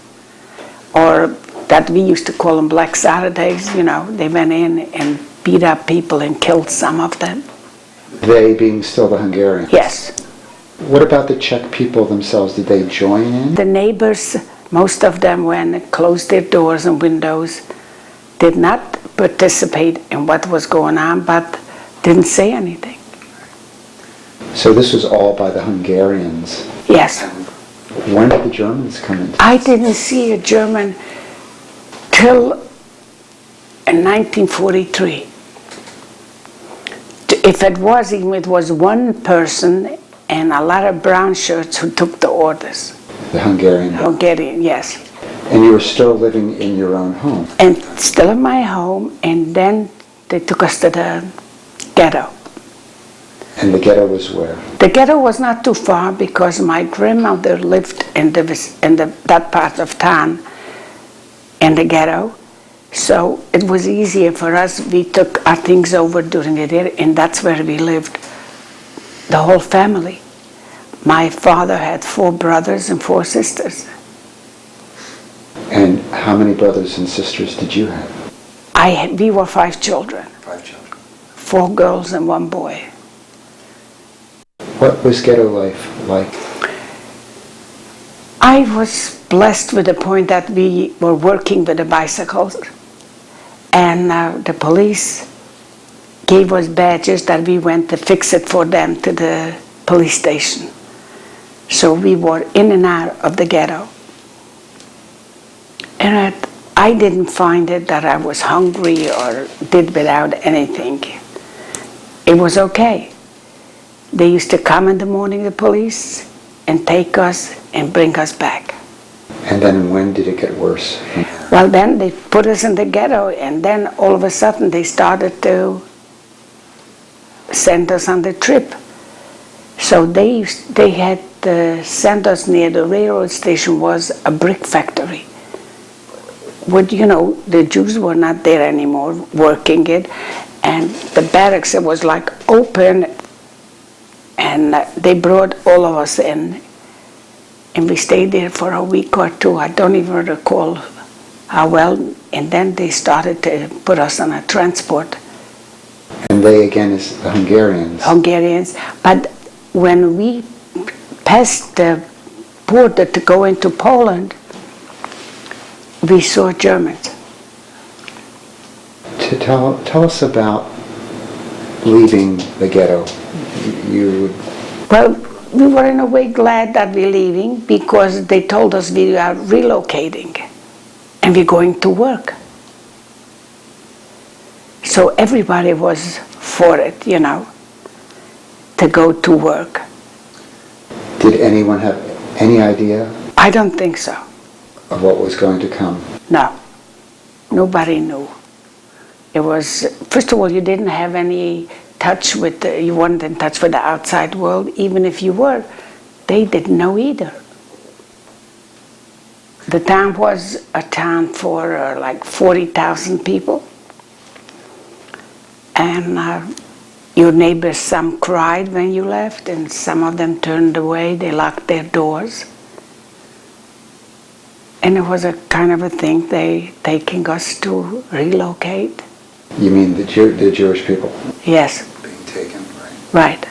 or that we used to call them Black Saturdays. You know, they went in and beat up people and killed some of them. They being still the Hungarians? Yes. What about the Czech people themselves? Did they join in? The neighbors, most of them went and closed their doors and windows did not participate in what was going on, but didn't say anything. So this was all by the Hungarians. Yes. When did the Germans come in? I didn't see a German till in 1943. If it was, even it was one person and a lot of brown shirts who took the orders. The Hungarian. Hungarian, yes. And you were still living in your own home? And still in my home, and then they took us to the ghetto. And the ghetto was where? The ghetto was not too far because my grandmother lived in that part of town, in the ghetto. So it was easier for us. We took our things over during the day, and that's where we lived, the whole family. My father had 4 brothers and 4 sisters. And how many brothers and sisters did you have? We were 5 children. 5 children. 4 girls and 1 boy. What was ghetto life like? I was blessed with the point that we were working with the bicycles, and the police gave us badges that we went to fix it for them to the police station. So we were in and out of the ghetto. And I didn't find it that I was hungry or did without anything. It was okay. They used to come in the morning, the police, and take us and bring us back. And then when did it get worse? Well, then they put us in the ghetto, and then all of a sudden they started to send us on the trip. So they had sent us near the railroad station was a brick factory. But the Jews were not there anymore working it, and the barracks, it was like open, and they brought all of us in, and we stayed there for a week or 2. I don't even recall how well, and then they started to put us on a transport. And they again is the Hungarians. Hungarians, but when we passed the border to go into Poland, we saw Germans. Tell us about leaving the ghetto. Well, we were in a way glad that we're leaving because they told us we are relocating and we're going to work. So everybody was for it, to go to work. Did anyone have any idea I don't think so. of what was going to come? No, nobody knew. It was, first of all, you didn't have any touch with, you weren't in touch with the outside world. Even if you were, they didn't know either. The town was a town for like 40,000 people. And your neighbors, some cried when you left, and some of them turned away, they locked their doors. And it was a kind of a thing, they taking us to relocate. You mean the Jewish people? Yes. Being taken, right? Right.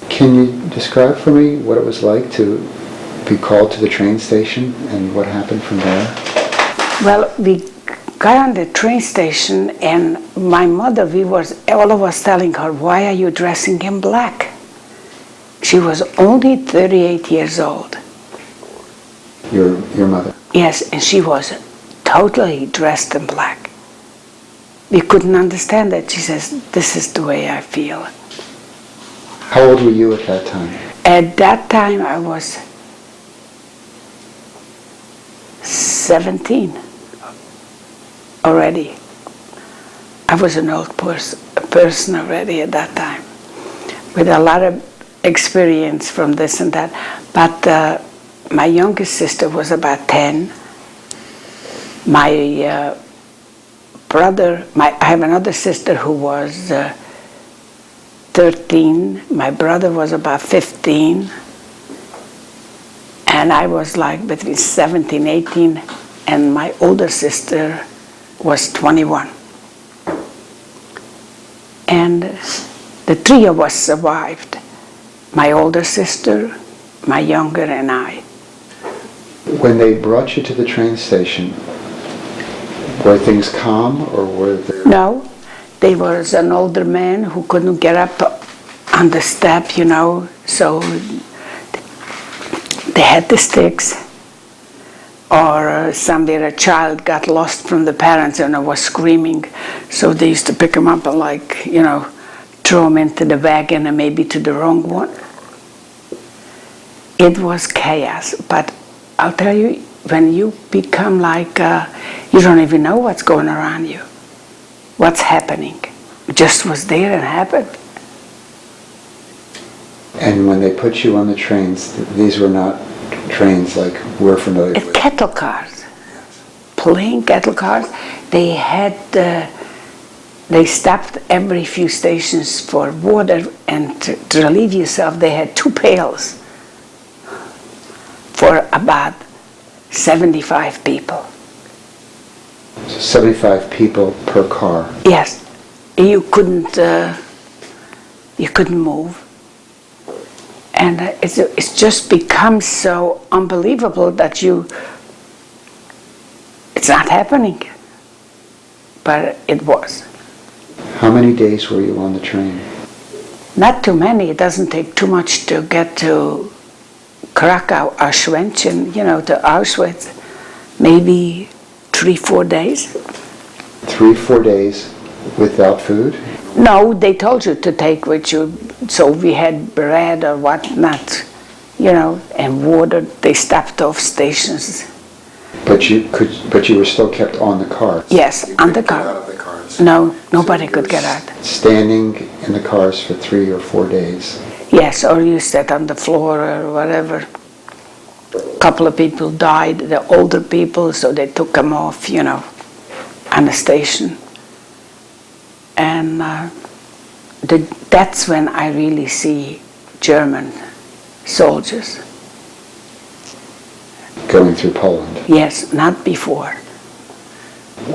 Can you describe for me what it was like to be called to the train station and what happened from there? Well, we got on the train station, and my mother, all of us telling her, why are you dressing in black? She was only 38 years old. Your mother? Yes, and she was totally dressed in black. We couldn't understand that. She says, this is the way I feel. How old were you at that time? At that time, I was 17 already. I was an old person already at that time, with a lot of experience from this and that. But my youngest sister was about 10. My brother, I have another sister who was 13. My brother was about 15. And I was like between 17, 18, and my older sister was 21. And the 3 of us survived. My older sister, my younger, and I. When they brought you to the train station, Were things calm, or were there... No, there was an older man who couldn't get up on the step, you know, so they had the sticks. Or somewhere a child got lost from the parents and was screaming, so they used to pick him up and, like, you know, throw him into the wagon and maybe to the wrong one. It was chaos, but I'll tell you, when you become like, you don't even know what's going around you, what's happening. It just was there and happened. And when they put you on the trains, these were not trains like we're familiar with? Cattle cars, plain cattle cars. They had, they stopped every few stations for water, and to relieve yourself, they had 2 pails for about 75 people. So 75 people per car. Yes, you couldn't move. And it's just become so unbelievable that it's not happening. But it was. How many days were you on the train? Not too many. It doesn't take too much to get to Krakow, Auschwitz, you know, to Auschwitz. Maybe 3-4 days. 3-4 days without food? No, they told you to take with you. So we had bread or whatnot, you know, and water. They stopped off stations. But you were still kept on the car. Yes, on the car. Get out of the cars. No, nobody could get out. Standing in the cars for 3 or 4 days. Yes, or you sat on the floor or whatever. A couple of people died, the older people, so they took them off, you know, on the station. And that's when I really see German soldiers. Going through Poland. Yes, not before.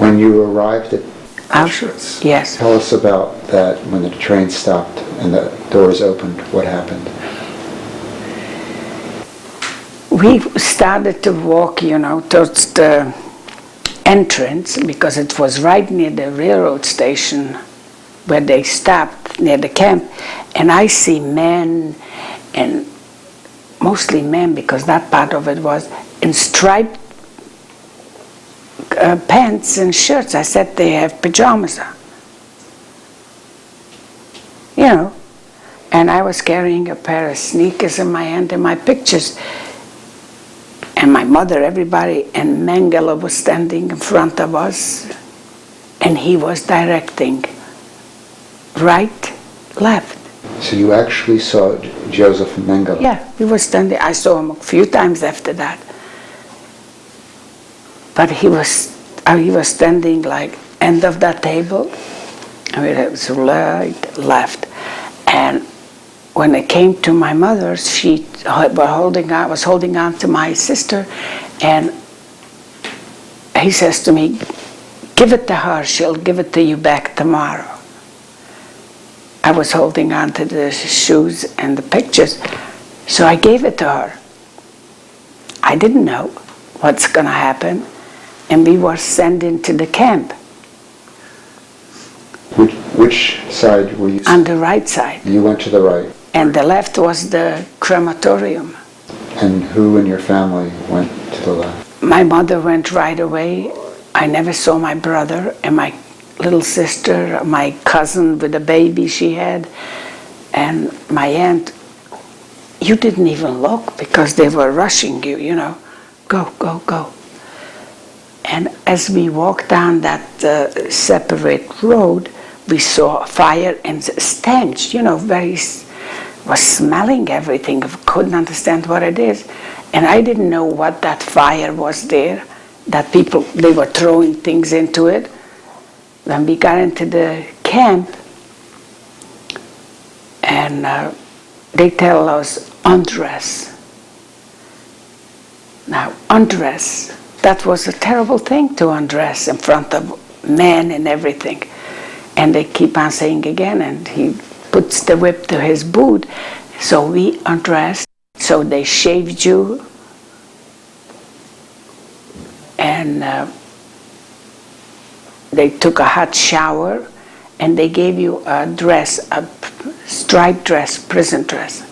When you arrived at Auschwitz, yes. Tell us about that, when the train stopped and the doors opened. What happened? We started to walk, you know, towards the entrance, because it was right near the railroad station where they stopped, near the camp. And I see men, and mostly men, because that part of it was in striped pants and shirts. I said they have pajamas on. You know, and I was carrying a pair of sneakers in my hand and my pictures. And my mother, everybody, and Mengele was standing in front of us, and he was directing right, left. So you actually saw Joseph Mengele? Yeah, he was standing. I saw him a few times after that. But he was standing like end of that table. I mean, it was right, left. And when it came to my mother, I was holding on to my sister, and he says to me, "Give it to her, she'll give it to you back tomorrow." I was holding on to the shoes and the pictures, so I gave it to her. I didn't know what's going to happen, and we were sent into the camp. Which side were you? On the right side. You went to the right. And the left was the crematorium. And who in your family went to the left? My mother went right away. I never saw my brother and my little sister, my cousin with a baby she had, and my aunt. You didn't even look because they were rushing you, you know. Go, go, go. And as we walked down that separate road, we saw fire and stench, you know, was smelling everything. I couldn't understand what it is. And I didn't know what that fire was there, that they were throwing things into it. When we got into the camp, and they tell us, undress. Now, undress, that was a terrible thing to undress in front of men and everything. And they keep on saying again, and he puts the whip to his boot. So we undressed. So they shaved you. And they took a hot shower, and they gave you a dress, a striped dress, prison dress.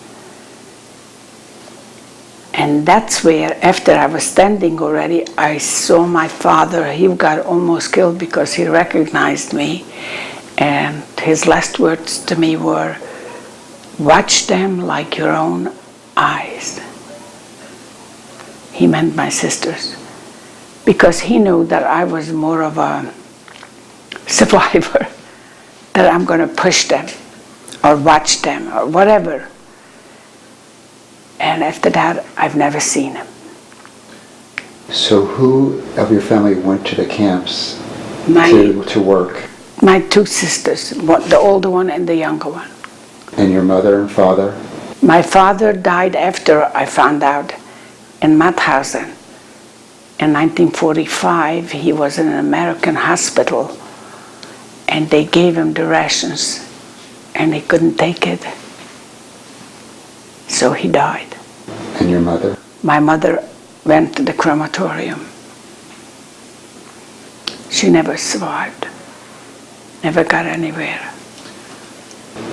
And that's where, after I was standing already, I saw my father. He got almost killed because he recognized me. And his last words to me were, "Watch them like your own eyes." He meant my sisters, because he knew that I was more of a survivor, that I'm going to push them or watch them or whatever. And after that, I've never seen him. So who of your family went to the camps My, to work? my two sisters, the older one and the younger one. And your mother and father? My father died after I found out in Mauthausen. In 1945, he was in an American hospital, and they gave him the rations, and he couldn't take it. So he died. And your mother? My mother went to the crematorium. She never survived, never got anywhere.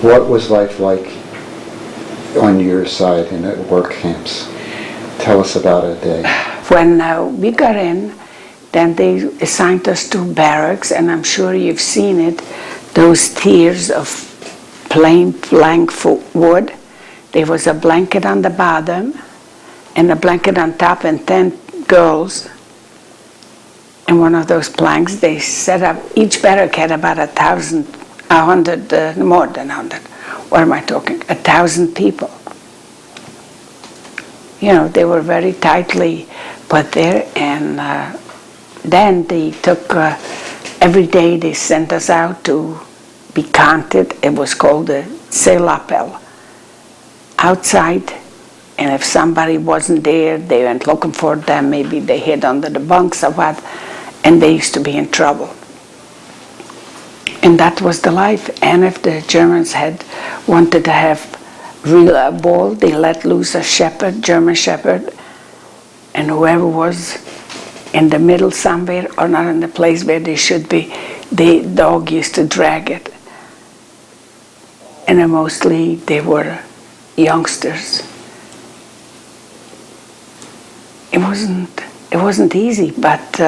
What was life like on your side in the work camps? Tell us about a day. When we got in, then they assigned us to barracks, and I'm sure you've seen it, those tiers of plain blank wood. There was a blanket on the bottom and a blanket on top, and 10 girls in one of those planks. They set up, each barrack had about 1,000, 100, more than 100. What am I talking? 1,000 people. You know, they were very tightly put there, and then they took, every day they sent us out to be counted. It was called the Seelapel. Outside, and if somebody wasn't there, they went looking for them. Maybe they hid under the bunks or what, and they used to be in trouble. And that was the life. And if the Germans had wanted to have real ball, they let loose a shepherd, German shepherd, and whoever was in the middle somewhere or not in the place where they should be, the dog used to drag it. And mostly they were youngsters. It wasn't easy, but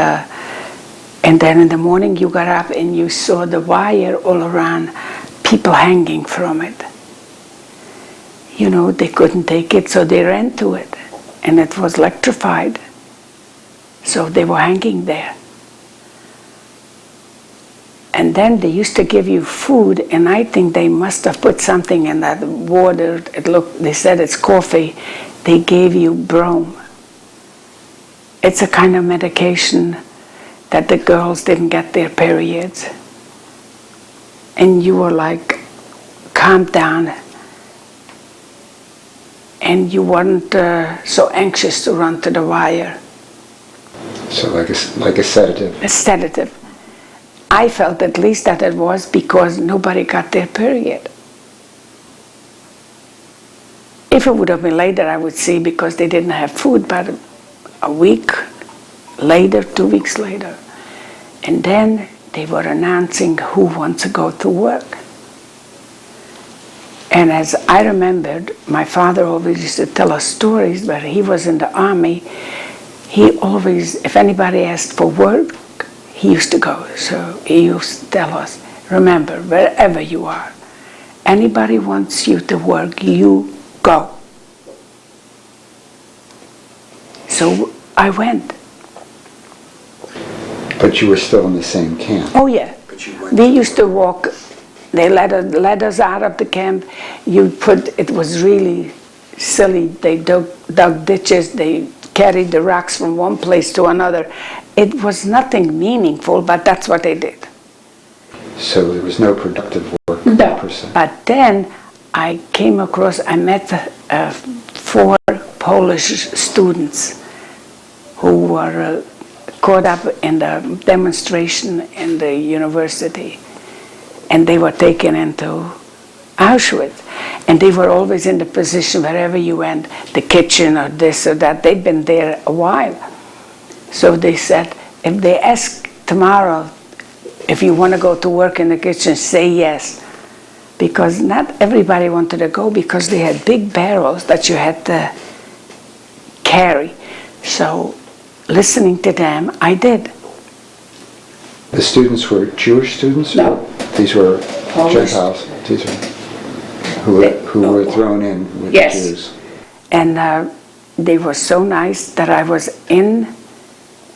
and then in the morning you got up and you saw the wire all around, people hanging from it. You know, they couldn't take it, so they ran to it, and it was electrified, so they were hanging there. And then they used to give you food, and I think they must have put something in that water. They said it's coffee. They gave you brome. It's a kind of medication that the girls didn't get their periods. And you were like, calm down. And you weren't so anxious to run to the wire. So like a sedative? A sedative. I felt at least that it was because nobody got their period. If it would have been later, I would see, because they didn't have food, but a week later, 2 weeks later. And then they were announcing who wants to go to work. And as I remembered, my father always used to tell us stories, but he was in the army. He always, if anybody asked for work, he used to go. So he used to tell us, remember, wherever you are, anybody wants you to work, you go. So I went. But you were still in the same camp? Oh yeah. We used to walk. They let us out of the camp. It was really silly. They dug ditches. They carried the rocks from one place to another. It was nothing meaningful, but that's what they did. So there was no productive work No. per se? But then I met 4 Polish students who were caught up in the demonstration in the university. And they were taken into Auschwitz. And they were always in the position, wherever you went, the kitchen or this or that. They'd been there a while. So they said, if they ask tomorrow if you want to go to work in the kitchen, say yes. Because not everybody wanted to go because they had big barrels that you had to carry. So listening to them, I did. The students were Jewish students? No. These were Polish. Gentiles? These were who were thrown in with Yes. the Jews? And they were so nice that I was in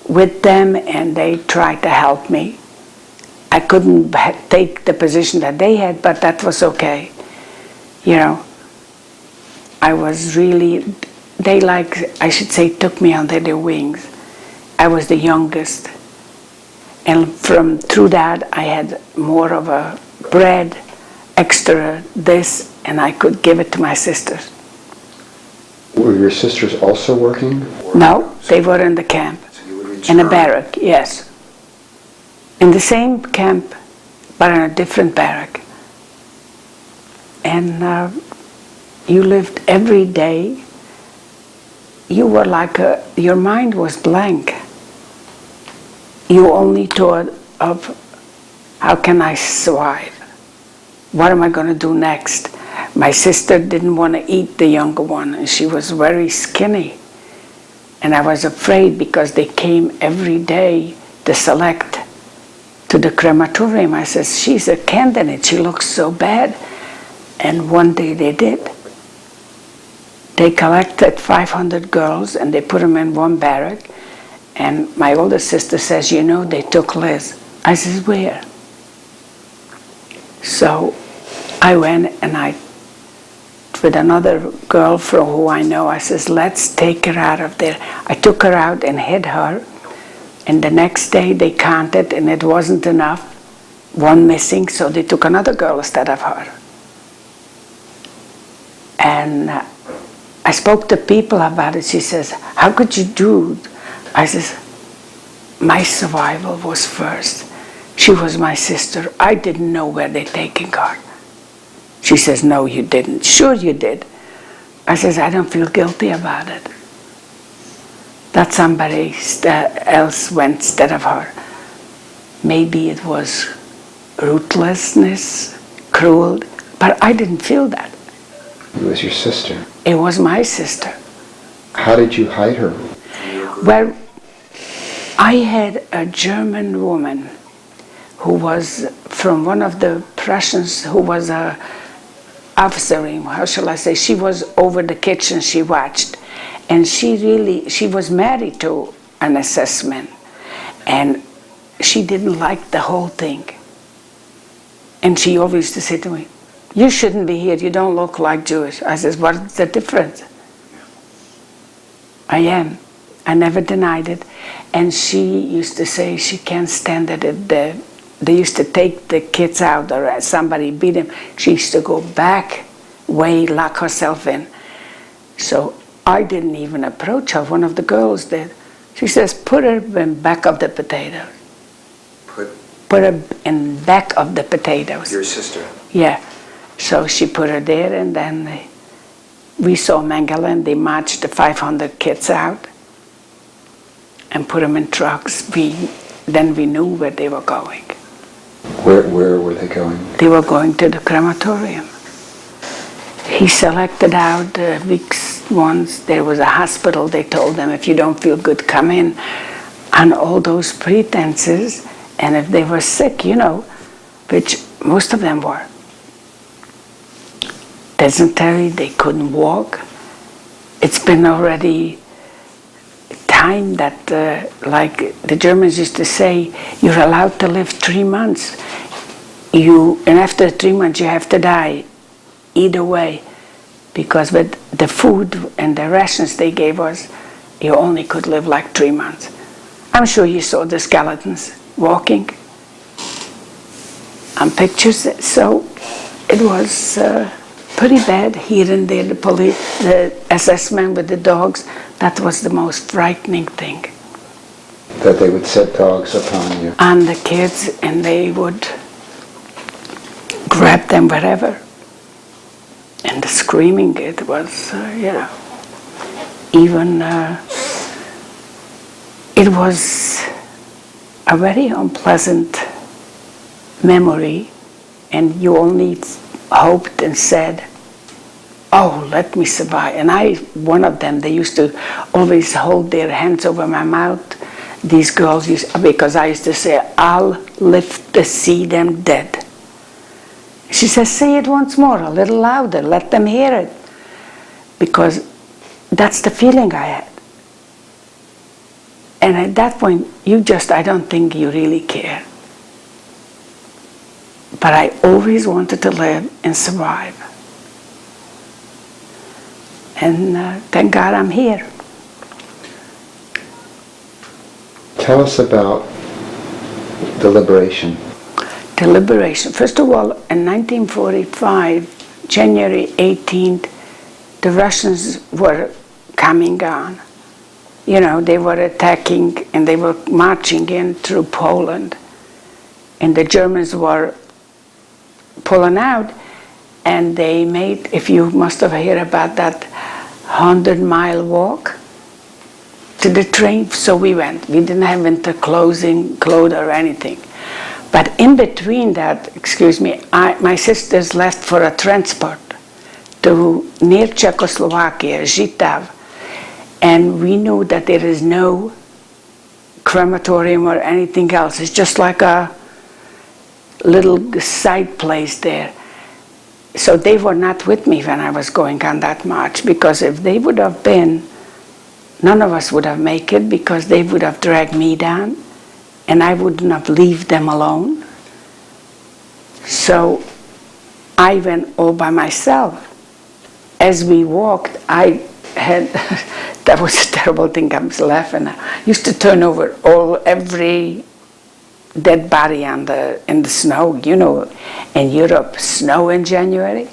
with them and they tried to help me. I couldn't take the position that they had, but that was okay. You know, I was really, they I should say, took me under their wings. I was the youngest. And through that, I had more of a bread, extra this, and I could give it to my sisters. Were your sisters also working? No, they were in the camp, in a barrack, yes. In the same camp, but in a different barrack. And you lived every day. You were like your mind was blank. You only thought of, how can I survive? What am I going to do next? My sister didn't want to eat, the younger one, and she was very skinny. And I was afraid because they came every day to select to the crematorium. I said, she's a candidate, she looks so bad. And one day they did. They collected 500 girls and they put them in one barrack. And my older sister says, you know, they took Liz. I says, where? So I went and with another girl from who I know, I says, let's take her out of there. I took her out and hid her. And the next day they counted and it wasn't enough. One missing, so they took another girl instead of her. And I spoke to people about it. She says, how could you do? I says, my survival was first. She was my sister. I didn't know where they're taking her. She says, no, you didn't. Sure you did. I says, I don't feel guilty about it. That somebody else went instead of her. Maybe it was ruthlessness, cruel, but I didn't feel that. It was your sister. It was my sister. How did you hide her? Well, I had a German woman who was from one of the Prussians, who was a officer, how shall I say, she was over the kitchen, she watched. And she was married to an assessment. And she didn't like the whole thing. And she always used to say to me, you shouldn't be here, you don't look like Jewish. I says, what's the difference? I am. I never denied it. And she used to say she can't stand it. They used to take the kids out or somebody beat them. She used to go back way, lock herself in. So I didn't even approach her. One of the girls did. She says, put her in back of the potatoes. Put her in back of the potatoes. Your sister? Yeah. So she put her there, and then we saw Mengele, and they marched the 500 kids out and put them in trucks. Then we knew where they were going. Where were they going? They were going to the crematorium. He selected out the weak ones. There was a hospital. They told them, if you don't feel good, come in. On all those pretenses, and if they were sick, you know, which most of them were. Dysentery, they couldn't walk. It's been already time that, like the Germans used to say, you're allowed to live 3 months. And after 3 months you have to die, either way. Because with the food and the rations they gave us, you only could live like 3 months. I'm sure you saw the skeletons walking on pictures. So it was pretty bad here and there. The assessment with the dogs, that was the most frightening thing. That they would set dogs upon you? On the kids, and they would grab them wherever. And the screaming, it was, you know, even, it was a very unpleasant memory, and you only hoped and said, oh, let me survive. And one of them, they used to always hold their hands over my mouth. These girls because I used to say, I'll live to see them dead. She says, say it once more, a little louder, let them hear it. Because that's the feeling I had. And at that point, I don't think you really care. But I always wanted to live and survive. And thank God I'm here. Tell us about the liberation. The liberation. First of all, in 1945, January 18th, the Russians were coming on. You know, they were attacking and they were marching in through Poland. And the Germans were pulling out, and they made, if you must have heard about that 100-mile walk to the train. So we went. We didn't have winter clothing or anything. But in between that, my sisters left for a transport to near Czechoslovakia, Žitav. And we knew that there is no crematorium or anything else. It's just like a little side place there. So they were not with me when I was going on that march, because if they would have been, none of us would have made it, because they would have dragged me down and I wouldn't have left them alone. So I went all by myself. As we walked, I had, that was a terrible thing, I was laughing. I used to turn over every dead body in the snow. You know, in Europe, snow in January.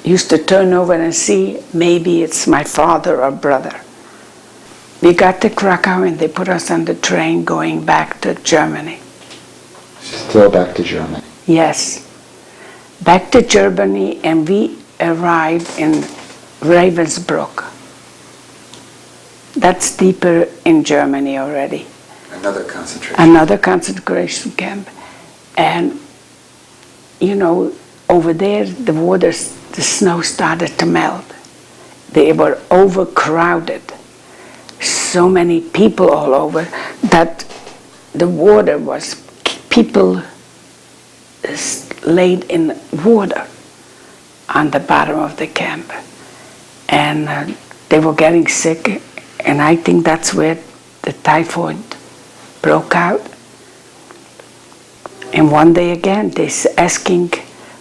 Used to turn over and see, maybe it's my father or brother. We got to Krakow and they put us on the train going back to Germany. Still back to Germany? Yes. Back to Germany, and we arrived in Ravensbrück. That's deeper in Germany already. Another concentration. Another concentration camp. And, you know, over there, the snow started to melt. They were overcrowded. So many people all over that the water was, people laid in water on the bottom of the camp. And they were getting sick, and I think that's where the typhoid broke out. And one day again, they're asking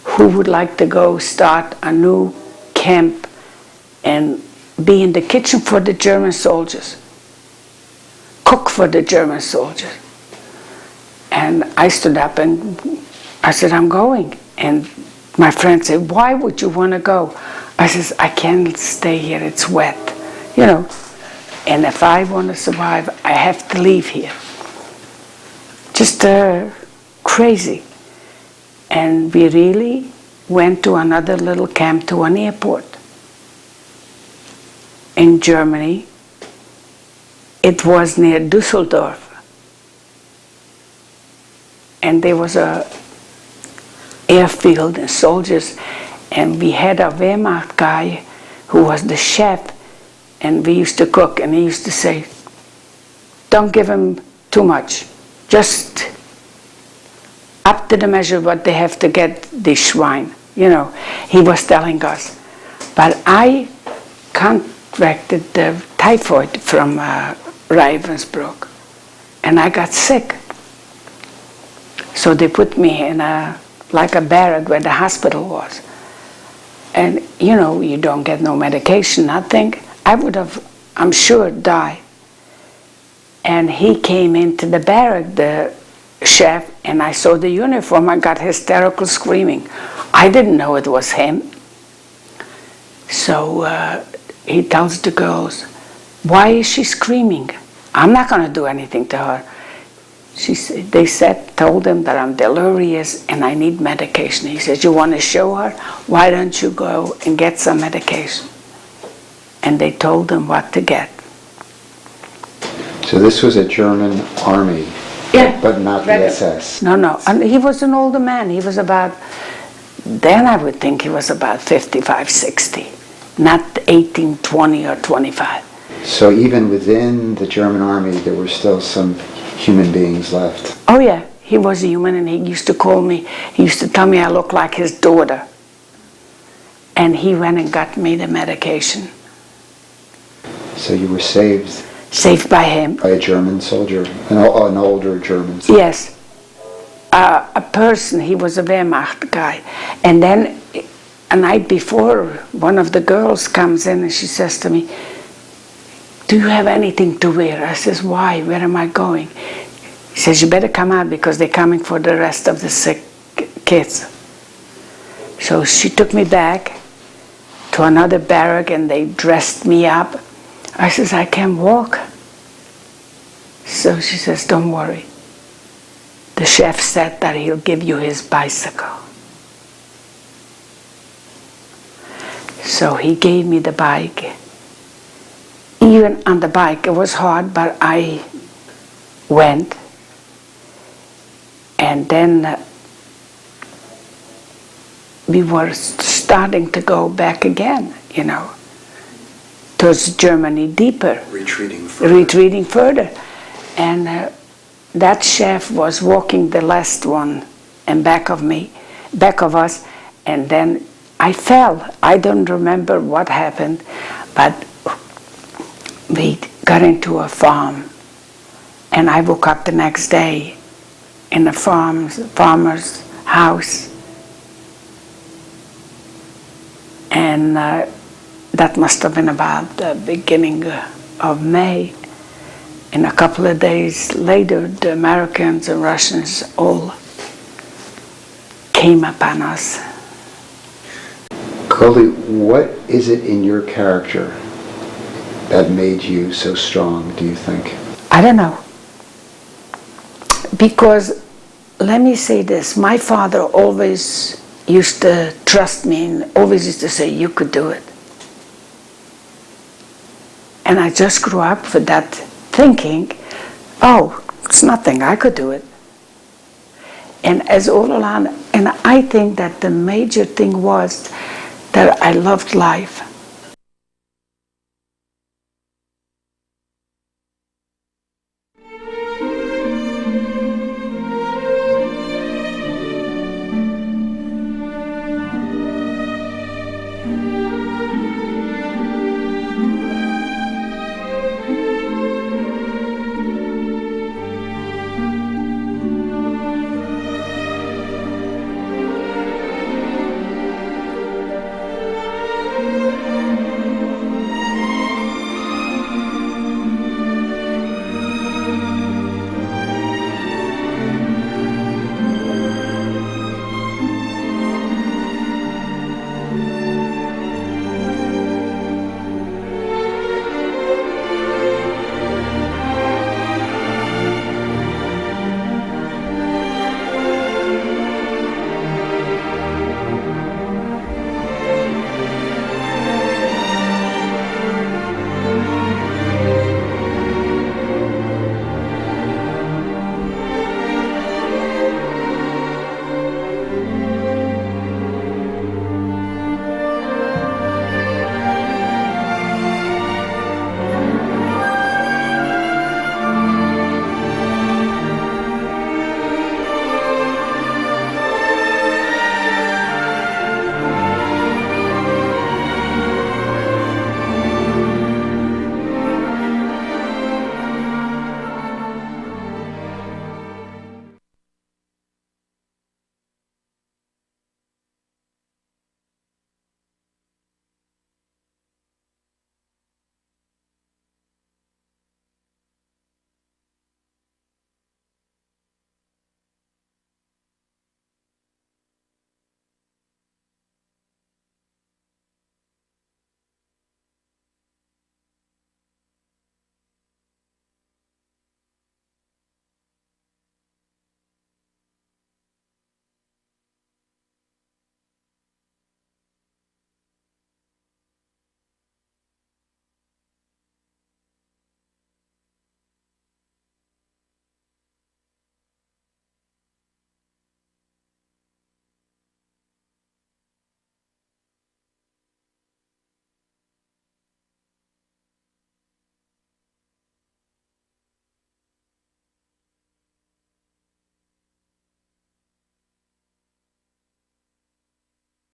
who would like to go start a new camp and be in the kitchen for the German soldiers, cook for the German soldiers. And I stood up and I said, I'm going. And my friend said, why would you want to go? I said, I can't stay here, it's wet, you know. And if I want to survive, I have to leave here. Just crazy. And we really went to another little camp, to an airport in Germany. It was near Düsseldorf. And there was a airfield and soldiers, and we had a Wehrmacht guy who was the chef, and we used to cook, and he used to say, don't give him too much, just up to the measure what they have to get the swine, you know. He was telling us. But I contracted the typhoid from Ravensbrück, and I got sick. So they put me in like a barrack where the hospital was. And you know, you don't get no medication, nothing. I would have, I'm sure, died. And he came into the barrack, the chef, and I saw the uniform. I got hysterical screaming. I didn't know it was him. So he tells the girls, why is she screaming? I'm not going to do anything to her. They told him that I'm delirious and I need medication. He said, you want to show her? Why don't you go and get some medication? And they told him what to get. So this was a German army? Yeah. but not the Regular. SS. No. And he was an older man. He was about, then I would think he was about 55, 60. Not 18, 20 or 25. So even within the German army, there were still some human beings left. Oh yeah, he was a human, and he used to call me, he used to tell me I looked like his daughter. And he went and got me the medication. So you were saved Saved by him. by a German soldier, an older German soldier. Yes. A person, he was a Wehrmacht guy. And then a night before, one of the girls comes in and she says to me, "Do you have anything to wear?" I says, "Why? Where am I going?" He says, "You better come out because they're coming for the rest of the sick kids." So she took me back to another barrack and they dressed me up. I says, "I can't walk." So she says, "Don't worry. The chef said that he'll give you his bicycle." So he gave me the bike. Even on the bike, it was hard, but I went. And then we were starting to go back again, towards Germany deeper. Retreating further. And that chef was walking the last one and back of us, and then I fell. I don't remember what happened, but we got into a farm, and I woke up the next day in a farmer's house, and that must have been about the beginning of May. And a couple of days later, the Americans and Russians all came upon us. Goldie, what is it in your character that made you so strong, do you think? I don't know. Because, let me say this, my father always used to trust me and always used to say, "You could do it." And I just grew up with that thinking, oh, it's nothing, I could do it. And as all along, and I think that the major thing was that I loved life.